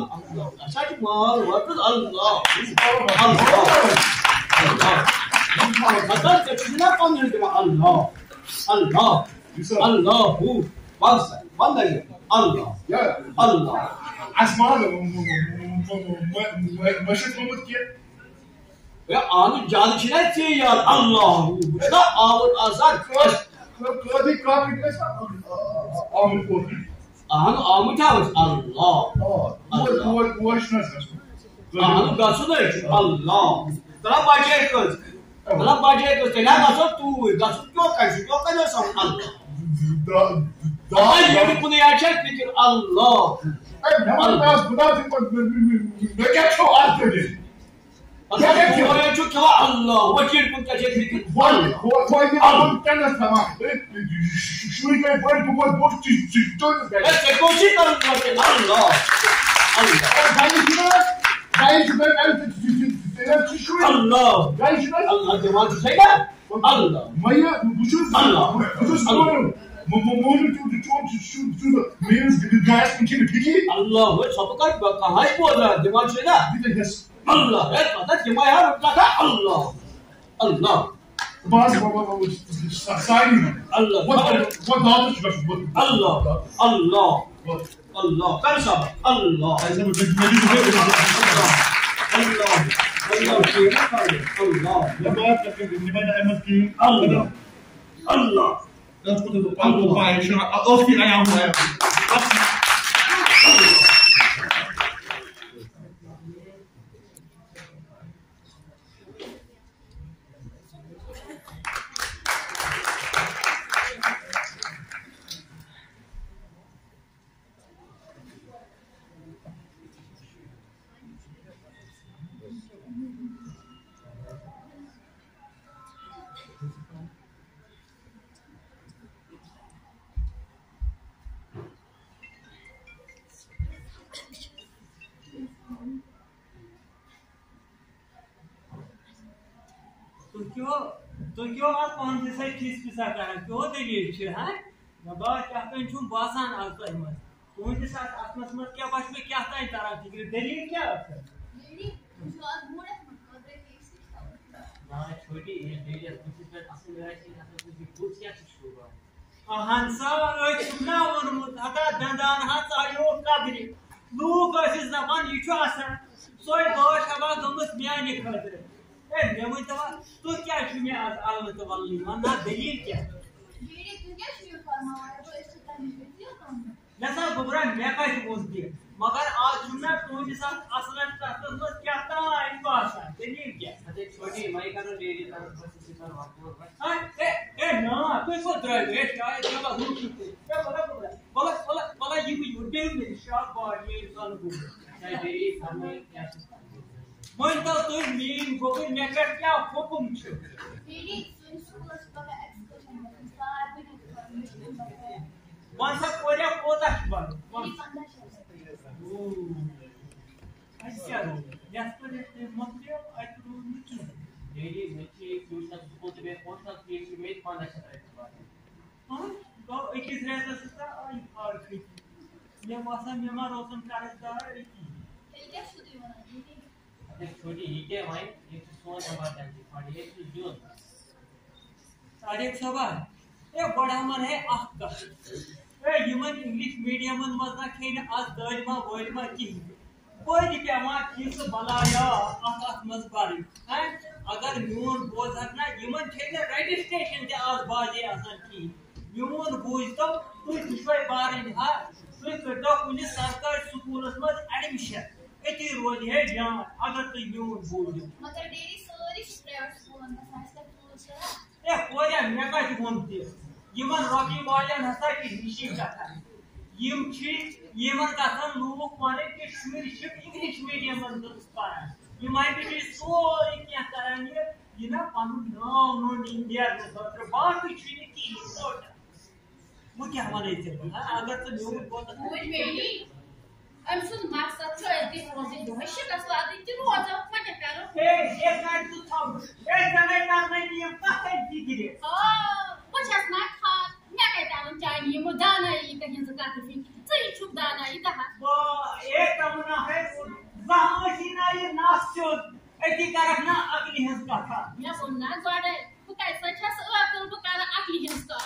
अच्छा कि मार वापस Allah Allah Allah आता के चुना कौन है कि Allah Allah Allah हूँ बस बंद है Allah ya Allah asma da maşık Mahmut ki Ya anı cançine tiyar Allahu. Bu da ağır azar. Kadi kapitles Ahmet Kofi. Anı tavır Allah. Bu iş nasıl? Anı gasıl Allah. Tara bacay kız. Tara bacay kız. Tela gasıl tu. Gasıl yok karşı. Yok kadar Allah. Daha yeni bunu gerçek fikir Allah. Ne var bu da ne geçiyor artık? Allah çok kava Allah. Vakir bu gerçek fikir. Koy Allah kendine tamam. Şurayı koy bu boş çıktı. Evet koçi Allah. Allah. Allah. Allah devam söyle. Allah. Maya bu şu Allah. Bu şu Allah ve sabıkat bakar. Hay bu adam devam söyle. Allah. Evet bana demaya mutlaka Allah. Allah. Bazı sayın. Allah. What daha çıkıyor bu? Allah. Allah. Allah. Ben sabah. Allah. Allah. Allah. Ya baat yapayım. Ne bana emek ki? Allah. Allah. Dat moet het bepaalde bij je. Als die aan jou hebben. तो क्यों आप कौन से चीज पिसा कर क्यों दलील छे हैं बाबा क्या छुम बासान आसर में कौन के साथ आत्मस में क्या बात में क्या है तारा की दलील क्या है दलील विश्वास मोड़े ना छोटी ये दलील कुछ पे असल है कि कुछ पूछ क्या शुरू हंसा चुना और हता दंदान हाथ आयो काबरी लोग ऐसे जबान ये असर सोय दोष हवा गमस म्याने खतर मैं तो क्या मैं आज आलम तो वाली ना दलील क्या दलील तू क्या शुरू फरमाया तो इससे तनी मैं सा गोबरा मैं का बोल दिया मगर आज सुनना तो के साथ असलन का क्या था इन भाषा दलील क्या अरे छोटी माई का डेरी का सिस्टम हां ए ना कोई को ड्राइव है क्या है चला हो चुके क्या बोला you do me short boy ये इंसान को चाहे डेरी सामने क्या Manda tu mim, vou ver minha carteira, vou com o tio. Once a coisa é outra, mano. Aí que é, já estou de mostrou, aí tu não quis. Ele me tinha que usar o ponto de conta que esse mês quando essa treta. Ah, então é que essa está aí para aqui. Minha massa, minha maroção cara da aqui. Ele quer estudar, né? छोटी ही के भाई 116 number जाती और 1 जून 150 ए बड़ा मन है अख a human English medium मजा खेन आज दजमा बोलमा की कोई के मा किस बलाया अख मज बारी हैं अगर न्यून बोझक ना ह्यूमन खेन रजिस्ट्रेशन के आज बाजे असन की न्यून बोझ तो तू दुश्मन बारी हा तू कटो पुलिस सरकार स्कूल मज एडमिशन एती रोज है जान अगर तू न्यून बोल मगर डेरी सारी प्राइवेट स्कूल में खासकर पूछ ए कोया मेगा जुमती यमन रॉकी वालन हसा की निशी कथा यम छी यमन कथन लोग माने के शुरशिप इंग्लिश मीडियम में दुस्पारा ये माय भी सोरी क्या कराने ये ना पनु नाम नो इंडिया में तो बाकी छी की रिपोर्ट वो क्या हमारे इसे अगर तो न्यून बोल तो मेरी I'm so mad that I didn't want to do my shit. That's why I didn't want to fuck it. Hey, एक नाइट तू थाम. एक नाइट करने की ये पता ही की है. Oh, what has my car? मैं कहता हूँ चाहिए ये मुदाना ये कहीं से काट फिर तो ये चुप दाना ये कहाँ? वो एक तमन्ना है ज़ामशीना ये नास्चो ऐसी कारक ना अगली हंस का था. मैं सुनना ज़्यादा वो कैसा चीज़ तो वो कारा अगली हंस का.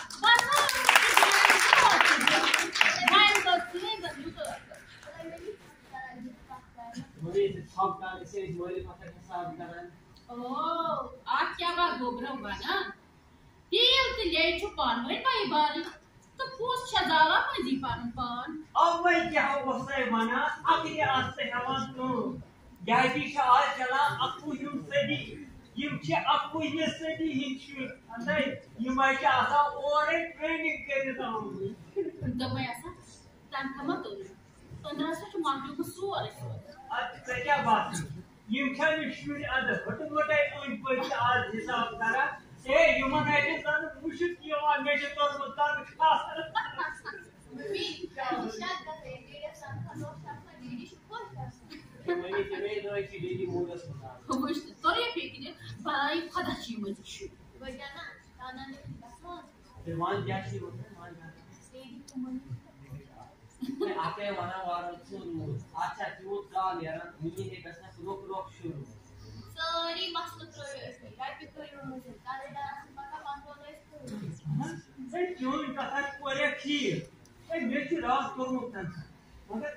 मैं तो सुने तो मुझे सब का इसे मोबाइल पता के साथ करन ओ गोबरा बना तेल ते ले छु पान में भाई बारी तो पोस छजाला मजी पान पान अब मैं क्या वसै बना अखिल आज से हवा तो जायदी से आज चला अकु युम सदी युम छे अकु ये सदी हिंचु अंदर युम आशा आसा और ट्रेनिंग कर देता हूं तो मैं ऐसा तांखा मत 1500 छु मांगू को सो अरे आज क्या बात युम छे शुरू अंदर बट उन पर आज हिसाब करा ए युमन आइटे सन मुश्किल किया मैं तो मुतान खास Dilshad का रेडियो संग का लोग सब का डीडी शुक्र मैं दो की डीडी मोडस बना होश तो ये पेकिने भाई खदा ची मजी शु बजाना ताना ने बसो मान जाती होते मान जाती स्टेडी तुमन मैं आके वना वार सुनो अच्छा जो का यार मुझे एक बसना रोक शुरू सॉरी मस्त प्रोजेक्ट राइट पे कोई मुझे काले डांस का कंट्रोल ए क्यों इनका हाथ कोरे खीर ए मेची रात करो तन मगर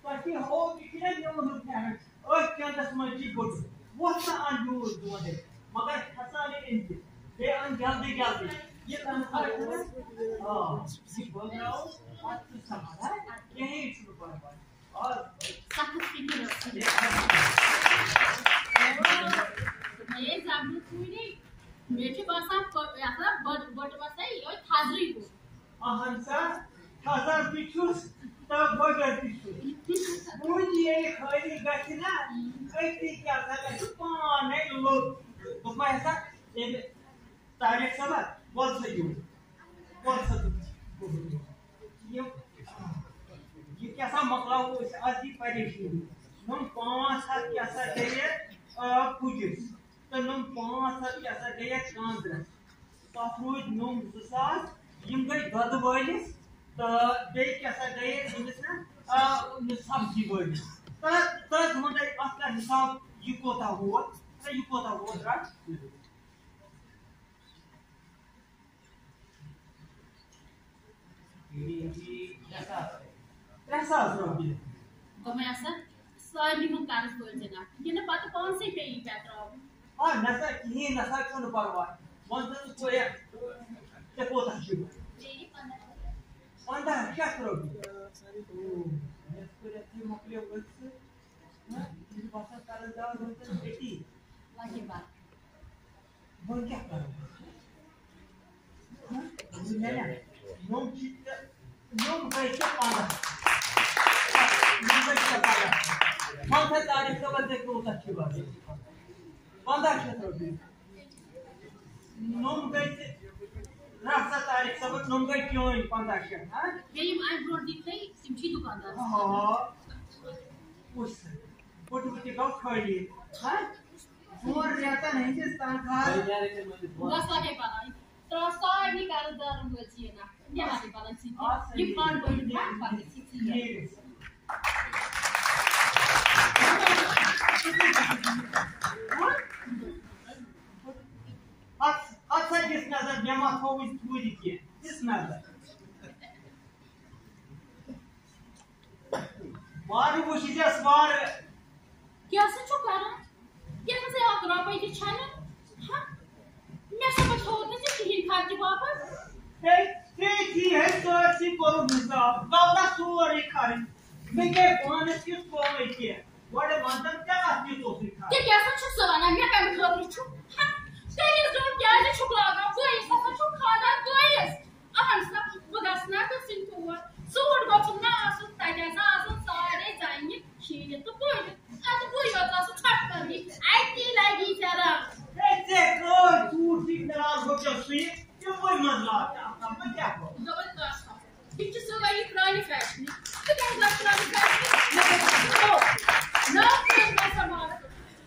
ताकि हो किने नियम होते हैं और क्या दस मर्जी बोल वो सा अंजूर दो दे मगर हसाने इनके ये अन जल्दी ये तनखा हां जी बोल रहा हूं बात तो समझा यही शुरू कर और सख्त फिक्र रखते ये जागरूक हुई मेरे पास आप ऐसा बट बस है ये थाजरी को अहंसा हजार पिछुस तब बगर पिछुस मुझे खरी गछना ऐसी क्या था पाने लोग तो मैं ऐसा एक तारीख सभा बोल सही ये कैसा मसला हो इस आज की परेशानी हम 5 साल कैसा चाहिए पुजिस तो हम 5 साल कैसा चाहिए कांद्र तो रोज नम 2000 यम गई गद वलिस तो बे कैसा गई इनस ना सब्जी वलिस तो हमने असला हिसाब ये कोता हुआ राइट ये कैसा रुपये तो मैं ऐसा सारी हम कागज बोल देना ये ना बात कौन सी पे ही पैसा हां नसा क्यों परवा वन तो कोई ते कोता शुरू डेली 15 क्या करोगे इसको मोकले बस ना ये भाषा कारण जाओ होते बेटी वाके बात बोल क्या करोगे हां नहीं नोम चित नोम कैसे पाना कौन सा तारीख का बंदे को अच्छी बात है 15 क्षेत्र नोम कैसे रास्ता तारीख सब नोम का क्यों 15 क्षेत्र हां ये आई ब्रोड दिखै सिमची दुकानदार हां उस फोटो का खड़ी हां और रहता नहीं जिस तनखा बस लागे पाला तो सारी कागजदार बची है ना ये वाली पाला सी ये पान बोल ना पाला सी अच्छा जिस नजर जमा हो इस पूरी की जिस नजर वारी वो सीधे सवार क्या से चुकाना ये से आप रुपए की छाना हां मैं सब छोड़ने से ही खाती वापस है तो अच्छी करो हिसाब गावना सोरी खारी मैं के पाने किस को में किया व्हाट मंतन क्या आती तो सिखा ये कैसा छु सवाना मैं काम कर रही छु हां तेरी जो क्या है छुकलागा वो ऐसा छु खाना गोयस अहंसा बगासना का सिंटुआ सोड बचना आसु ताजा आसु सारे जाएंगे खीले तो कोई आज कोई होता सो छट कर दी आईती लगी जरा ऐसे को तू सिग्नल हो जसी ये कोई मसला अब मैं क्या करूं जबरदस्त इच सो वाली पुरानी फैशन तो क्या पुरानी फैशन ना क्या समाज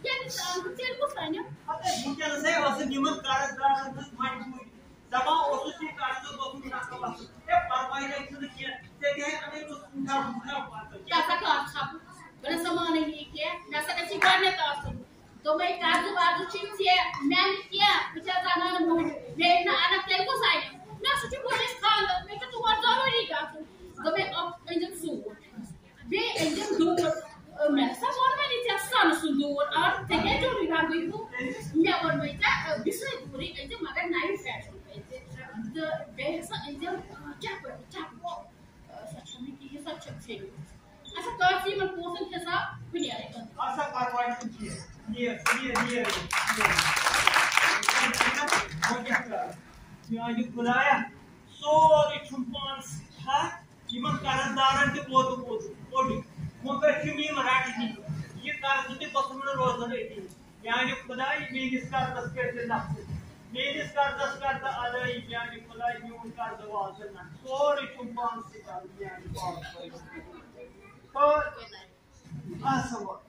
ये इंसान को तेल को साइना अबे मुझे से वैसे नियम कारदार माइंड हुई दबा ओसुसी कारदो बकु ना का बस ये परवाई नहीं सुन किया ते के अने तो सुनता बुला बात क्या सा का छाप बड़े सामान नहीं किया ना सा किसी करने का तो मैं काजू बाजू चिंचे मैं किया मुझे जाना मुझे देखना आना तेल को साइना ना सोची पुलिस खान मैं तो और जरूरी का तो मैं अब इंजन सू बे इंजन दूर मैं सब और मैं नीचे सन सुंदर और तेरे जो रिहा गई हूं मैं और मैं बिस पार्ट ये ये खुदाया सोरी छुपान था यमन कर्जदारन ते ओडी मगर यम राटी ये कर्ज ते बसमन रोजन एती यानी खुदाई मेनिस कर्जस के नफ्स मेनिस कर्जस करता अदाई यानी खुदाई यूं कर्ज वाजन सोरी छुपान से यानी और आसवा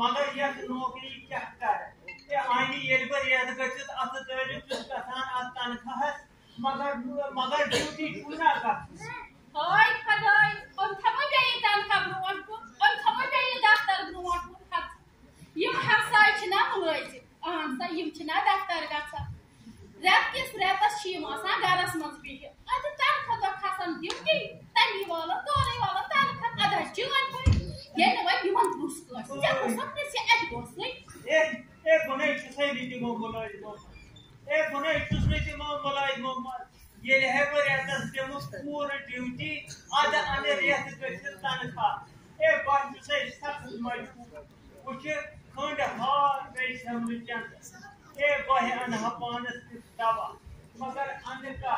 मगर यह नौकरी क्या कर ये आनी ये पर याद करते अत तरीफ कसान तनख्वाह मगर ड्यूटी पूरा कर हाय खदाई और खबर दे तनख्वाह ब्रोट को और खबर दे दफ्तर ब्रोट को हक यम हसाय छना मुलाज सा यम छना दफ्तर गसा रात किस रातस छी मसा गरस मज बिह अत तनख्वाह खसन ड्यूटी तनी वाला तोरे वाला तनख्वाह अदा जीवन पर ये न वा यमन पुस को क्या को सबने से एड गोसले ए बने से रीति मो बोलाय मो ए बने सुस्मिति मो बोलाय मो ये है पर एतस डेमो पूरा ड्यूटी आधा अने रियात करते तनख्वाह ए बात से सब मजबूर कुछ खंड हार गई समझन ए बहे अन हपानस दवा मगर अन का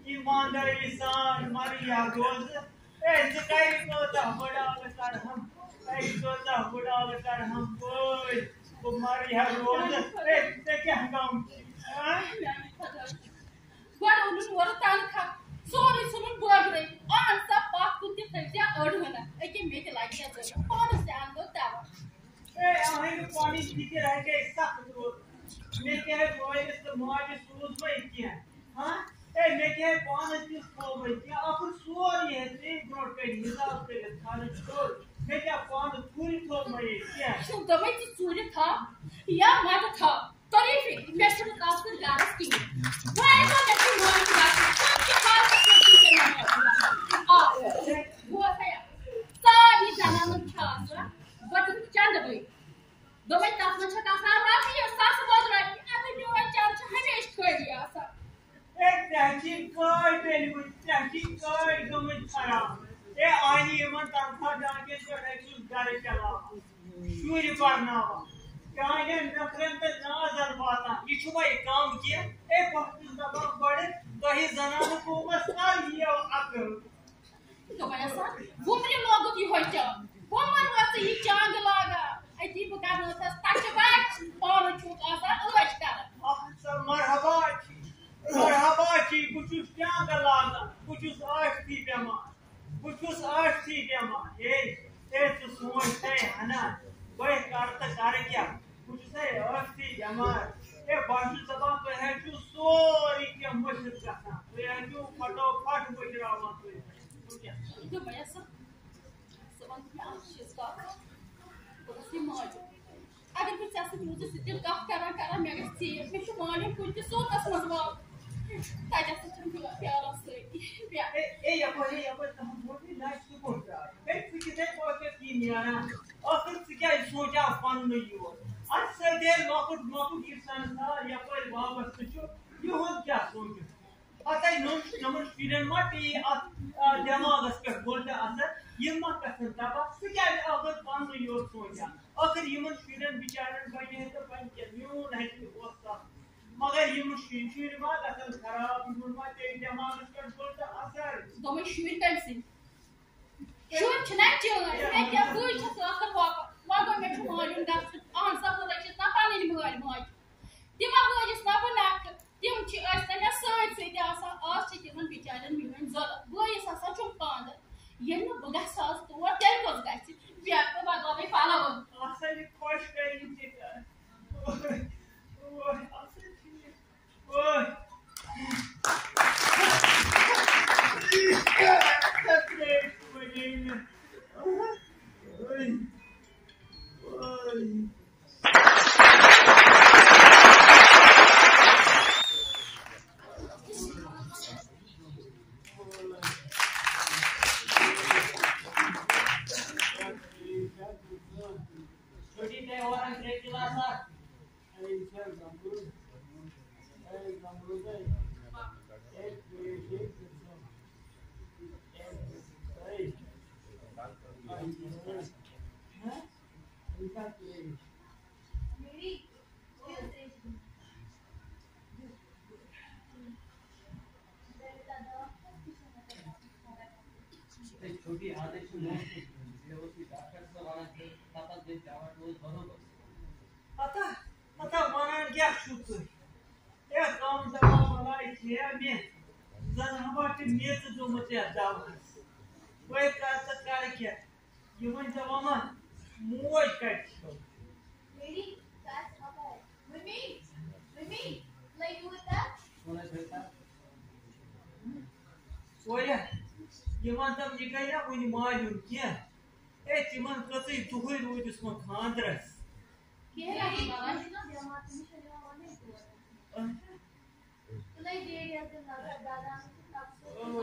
ईमानदारी सान मरिया रोज ए जिकाई को ता बड़ा कर हम ए को ता बड़ा कर हम कोई वो मरिया रोज ए ते क्या काम बड़ उन वर तनख्वाह सोरी सुन बगरे और सब पाक कुत्ते खर्चा अड़वना एके मेते लागिया जो कौन से आंदो दावा ए आहे पानी पीते रह के सब रोज मैं क्या है बॉय इस मोबाइल सूज में किया हां ए मैं क्या पान किस को भाई क्या आप सोरी है नहीं ब्रोड का हिसाब से खाने छोड़ मैं क्या पान पूरी तो भाई क्या तुम तो मैं चूरी था या मत था तरीफ मैं सब कास कर गारस की वो ऐसा नहीं हुआ कि के पास नहीं आ वो है सारी जनान छासा बट चंद भाई दो मैं ताप में छका सा रात ये सास बोल रहा है अभी न्यू चांस हमेश खोल दिया सा एक तहकीक कर पहले कुछ तहकीक कर तो मैं छाया ए आनी मन तनखा जाके जो है कुछ गाड़ी चला शूरी पढ़ना क्या ये नखरन पे नाजर बाता ये छुपा एक काम किया एक वक्त जबान बड़े कहीं जनान को मस्ता ये अकल तो मैं ऐसा वो मेरे लोगों की हो जा वो मन वाते ही चांग लागा आई थी बुका नो था तक बात और छूट आसा अलग कर मरहबा की कुछ क्या लागा कुछ आठ थी बेमा ए तो सोचते है ना वही करता कर क्या कुछ से आठ थी बेमा ए बाजू जबान पे है जो सोरी के मशक करता तो ये जो फटोफट गुजरावा तो क्या तो मैं ऐसा सबन की आशीष का उसी मौज अगर कुछ ऐसे मुझे सिद्ध करा मैं तो मालूम कुछ सोच समझवा ताजा से चुनके प्यारा से ए या कोई तो हम बहुत ही लाइक सपोर्ट है एक किसी को के की नियाना और फिर क्या सोचा फन नहीं हो अक्सर दे नौकट इंसान था या कोई वापस तो ये हो क्या सोच आता है नंबर स्टूडेंट माटी दिमाग पे बोलते असर ये मत कर तबा तो क्या अगर फन नहीं हो सोचा अगर ह्यूमन स्टूडेंट बेचारे बने तो बन के न्यू नहीं होता मगर ये मुश्किल शुरू बात असल खराब गुणवत्ता के दिमाग पर बोलता असर तो मैं शुरू कर सी शुरू छना चाहिए मैं क्या पूछ सकता अगर वाको में मालूम दा आन सब बोले ना पानी नहीं मालूम दिमाग वो जिस ना बना तिम छी आज ना साइड से आसा आज छी तिमन बिचारन मिलन जरा वो ये सा चुप पांद ये न बगा सास तो वो तेल को गाची बिया को बागो में पाला वो असर खुश करी थी छोटी आदत से व्यवस्थित डॉक्टर से वाला पता दे जावा रोज बरोबर आता माना क्या शुद्ध ये काम जमा वाला किया में जन हमारे मेज जो मते जावा वही कार्य किया ये मन जमा मोज cut Really? That's okay. Mimi, like you with that? सोना बेटा सोया ये मन तब निकल ना कोई मालूम क्या ए चिमन कतई तुहई रोज उसमें खांदरस के लगी बाबा ना जमा तुम शरीर वाले तो like दे दिया तो लगा दादा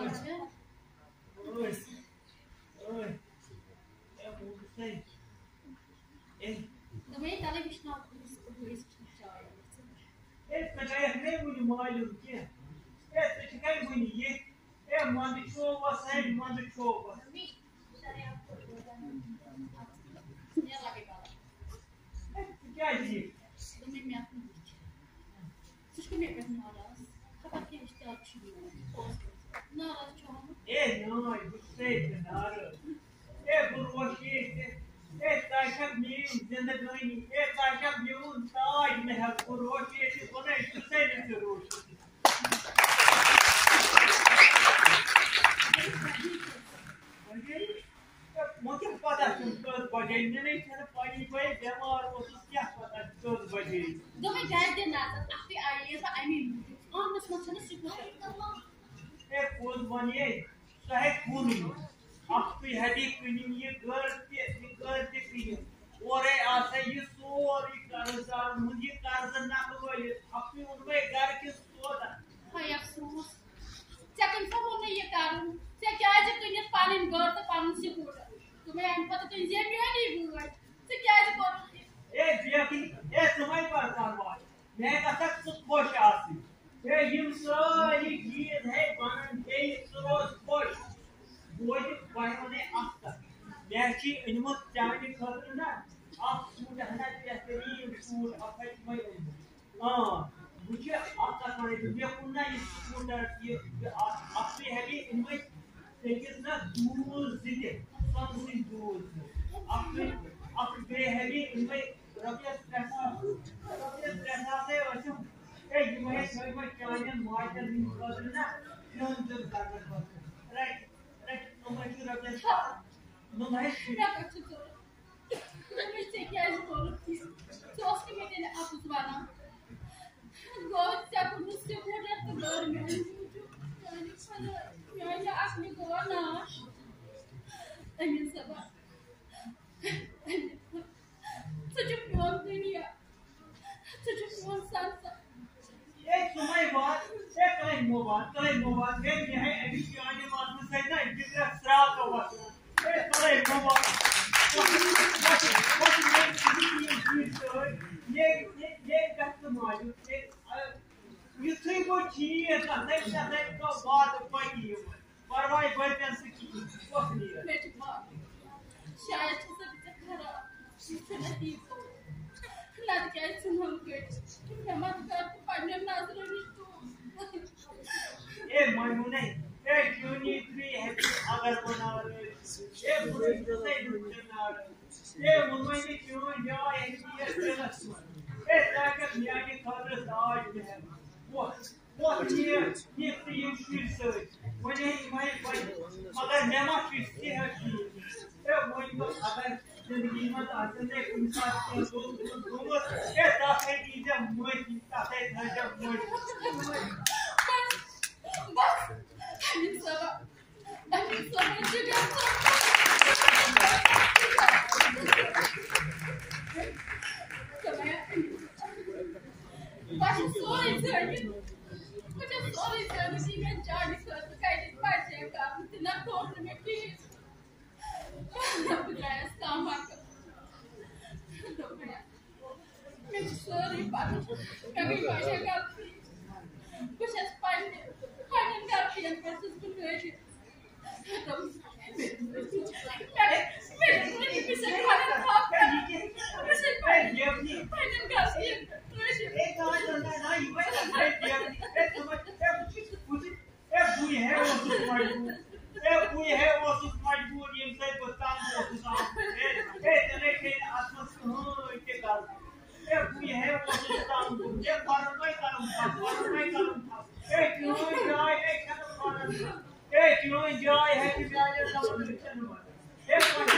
अच्छा ओए ए मुझे सही ए तो मैं ताले विष्णु को इस चाय ए कटाय नहीं मुझे मालूम क्या ए तो क्या मुझे ये ए मन छो वसै मन छो मम्मी सारे आपको ये लगे बाबा क्या जी तो मैं आपको इसको मैं कहना वाला खबर के रिश्ता अच्छी ना अच्छा ए नो गुस्से नार ए बुरवशी ए ताशक मीन जिंदगानी ए ताशक मीन ताज में है बुरवशी से कोने से जरूर मुझे पता तुमको बजे नहीं था पानी कोई बीमार हो तो क्या पता तो बजे तो मैं गाइड देना आपकी आइए तो आई मीन आंगनस में छन स्कूटर ए कोन बनिए सहे खून अब तो हेडी क्वीनिंग ये घर के क्वीनिंग और आसे ये सोरी कर्जदार मुझे कर्ज ना कोई अपनी उनमें घर के सोदा हाय अफसोस चकन सब होने ये कारण से क्या है जो तुझे पानी घर तो पानी से कोड़ा तुम्हें हम पता तो ये भी नहीं हुआ से क्या है को ए बियाकी ए समय पर कारवाई मैं कथा खुश आसी ए यम सारी चीज है बनन के रोज खुश बोझ बायने आफ्ता मैं की इनमत चाहने खतर ना आप सूट हना बेहतरीन सूट अफेक्ट में हां मुझे आपका खाने ये कुन्ना ये स्कूटर ये आपसे हैवी इनमें तेज ना दूर जिते समथिंग दूर आप बे हैवी इनमें रबिया पैसा से वैसे ए ये मैं चाइना मार्केट में खतर ना नॉन जब करना राइट no मैं क्यों रबिया no मैं क्या कर सकते हो मैं से क्या है बोलती तो उसके में ने आप सुबाना गोद से कुछ मोटर तो घर में я आपने गोवा ना अमीन सबा सच प्योर दुनिया सच प्योर सांसा एक समय बाद एक कहीं मोबाइल में ये है अभी की आने बात में सही ना जितना श्राप का बात एक कहीं मोबाइल ये कस्टमर ये थी को चीज का नहीं का बात पड़ी है परवाह बर्तन से की कुछ नहीं है मेरी मां शायद सब खराब नहीं हो लग गया सुन के मैं मत कर पढ़ने नाजर नहीं तो ए मायने ए यूनिट 3 है अगर बना रहे ए पूरे से बना रहे ए मुंबई में क्यों जाए ये सेलस ए ताकत यानी खबर दाज में है वो ये टीम फिर से वने मैं मगर नेमा फिर से है ए वो तो अगर जिंदगी में आते हैं इंसान को दोनों ए ताकत चीजें मुझे ताकत है जब मुझे बस अमीन सबा juga Başım soru izledim. Hocam soru izledim. Şimdi çağırdı sözü kaydet parçaya kaldı. Tırnak doğru bekliyor. Yapacağız tamam bakalım. Ben soru yaparım. Kami parçaya kaldı. Bu ses paylaşıyor. Paylaşım kaldı. Persız bunu Hey, you enjoy happy value competition. Hey, what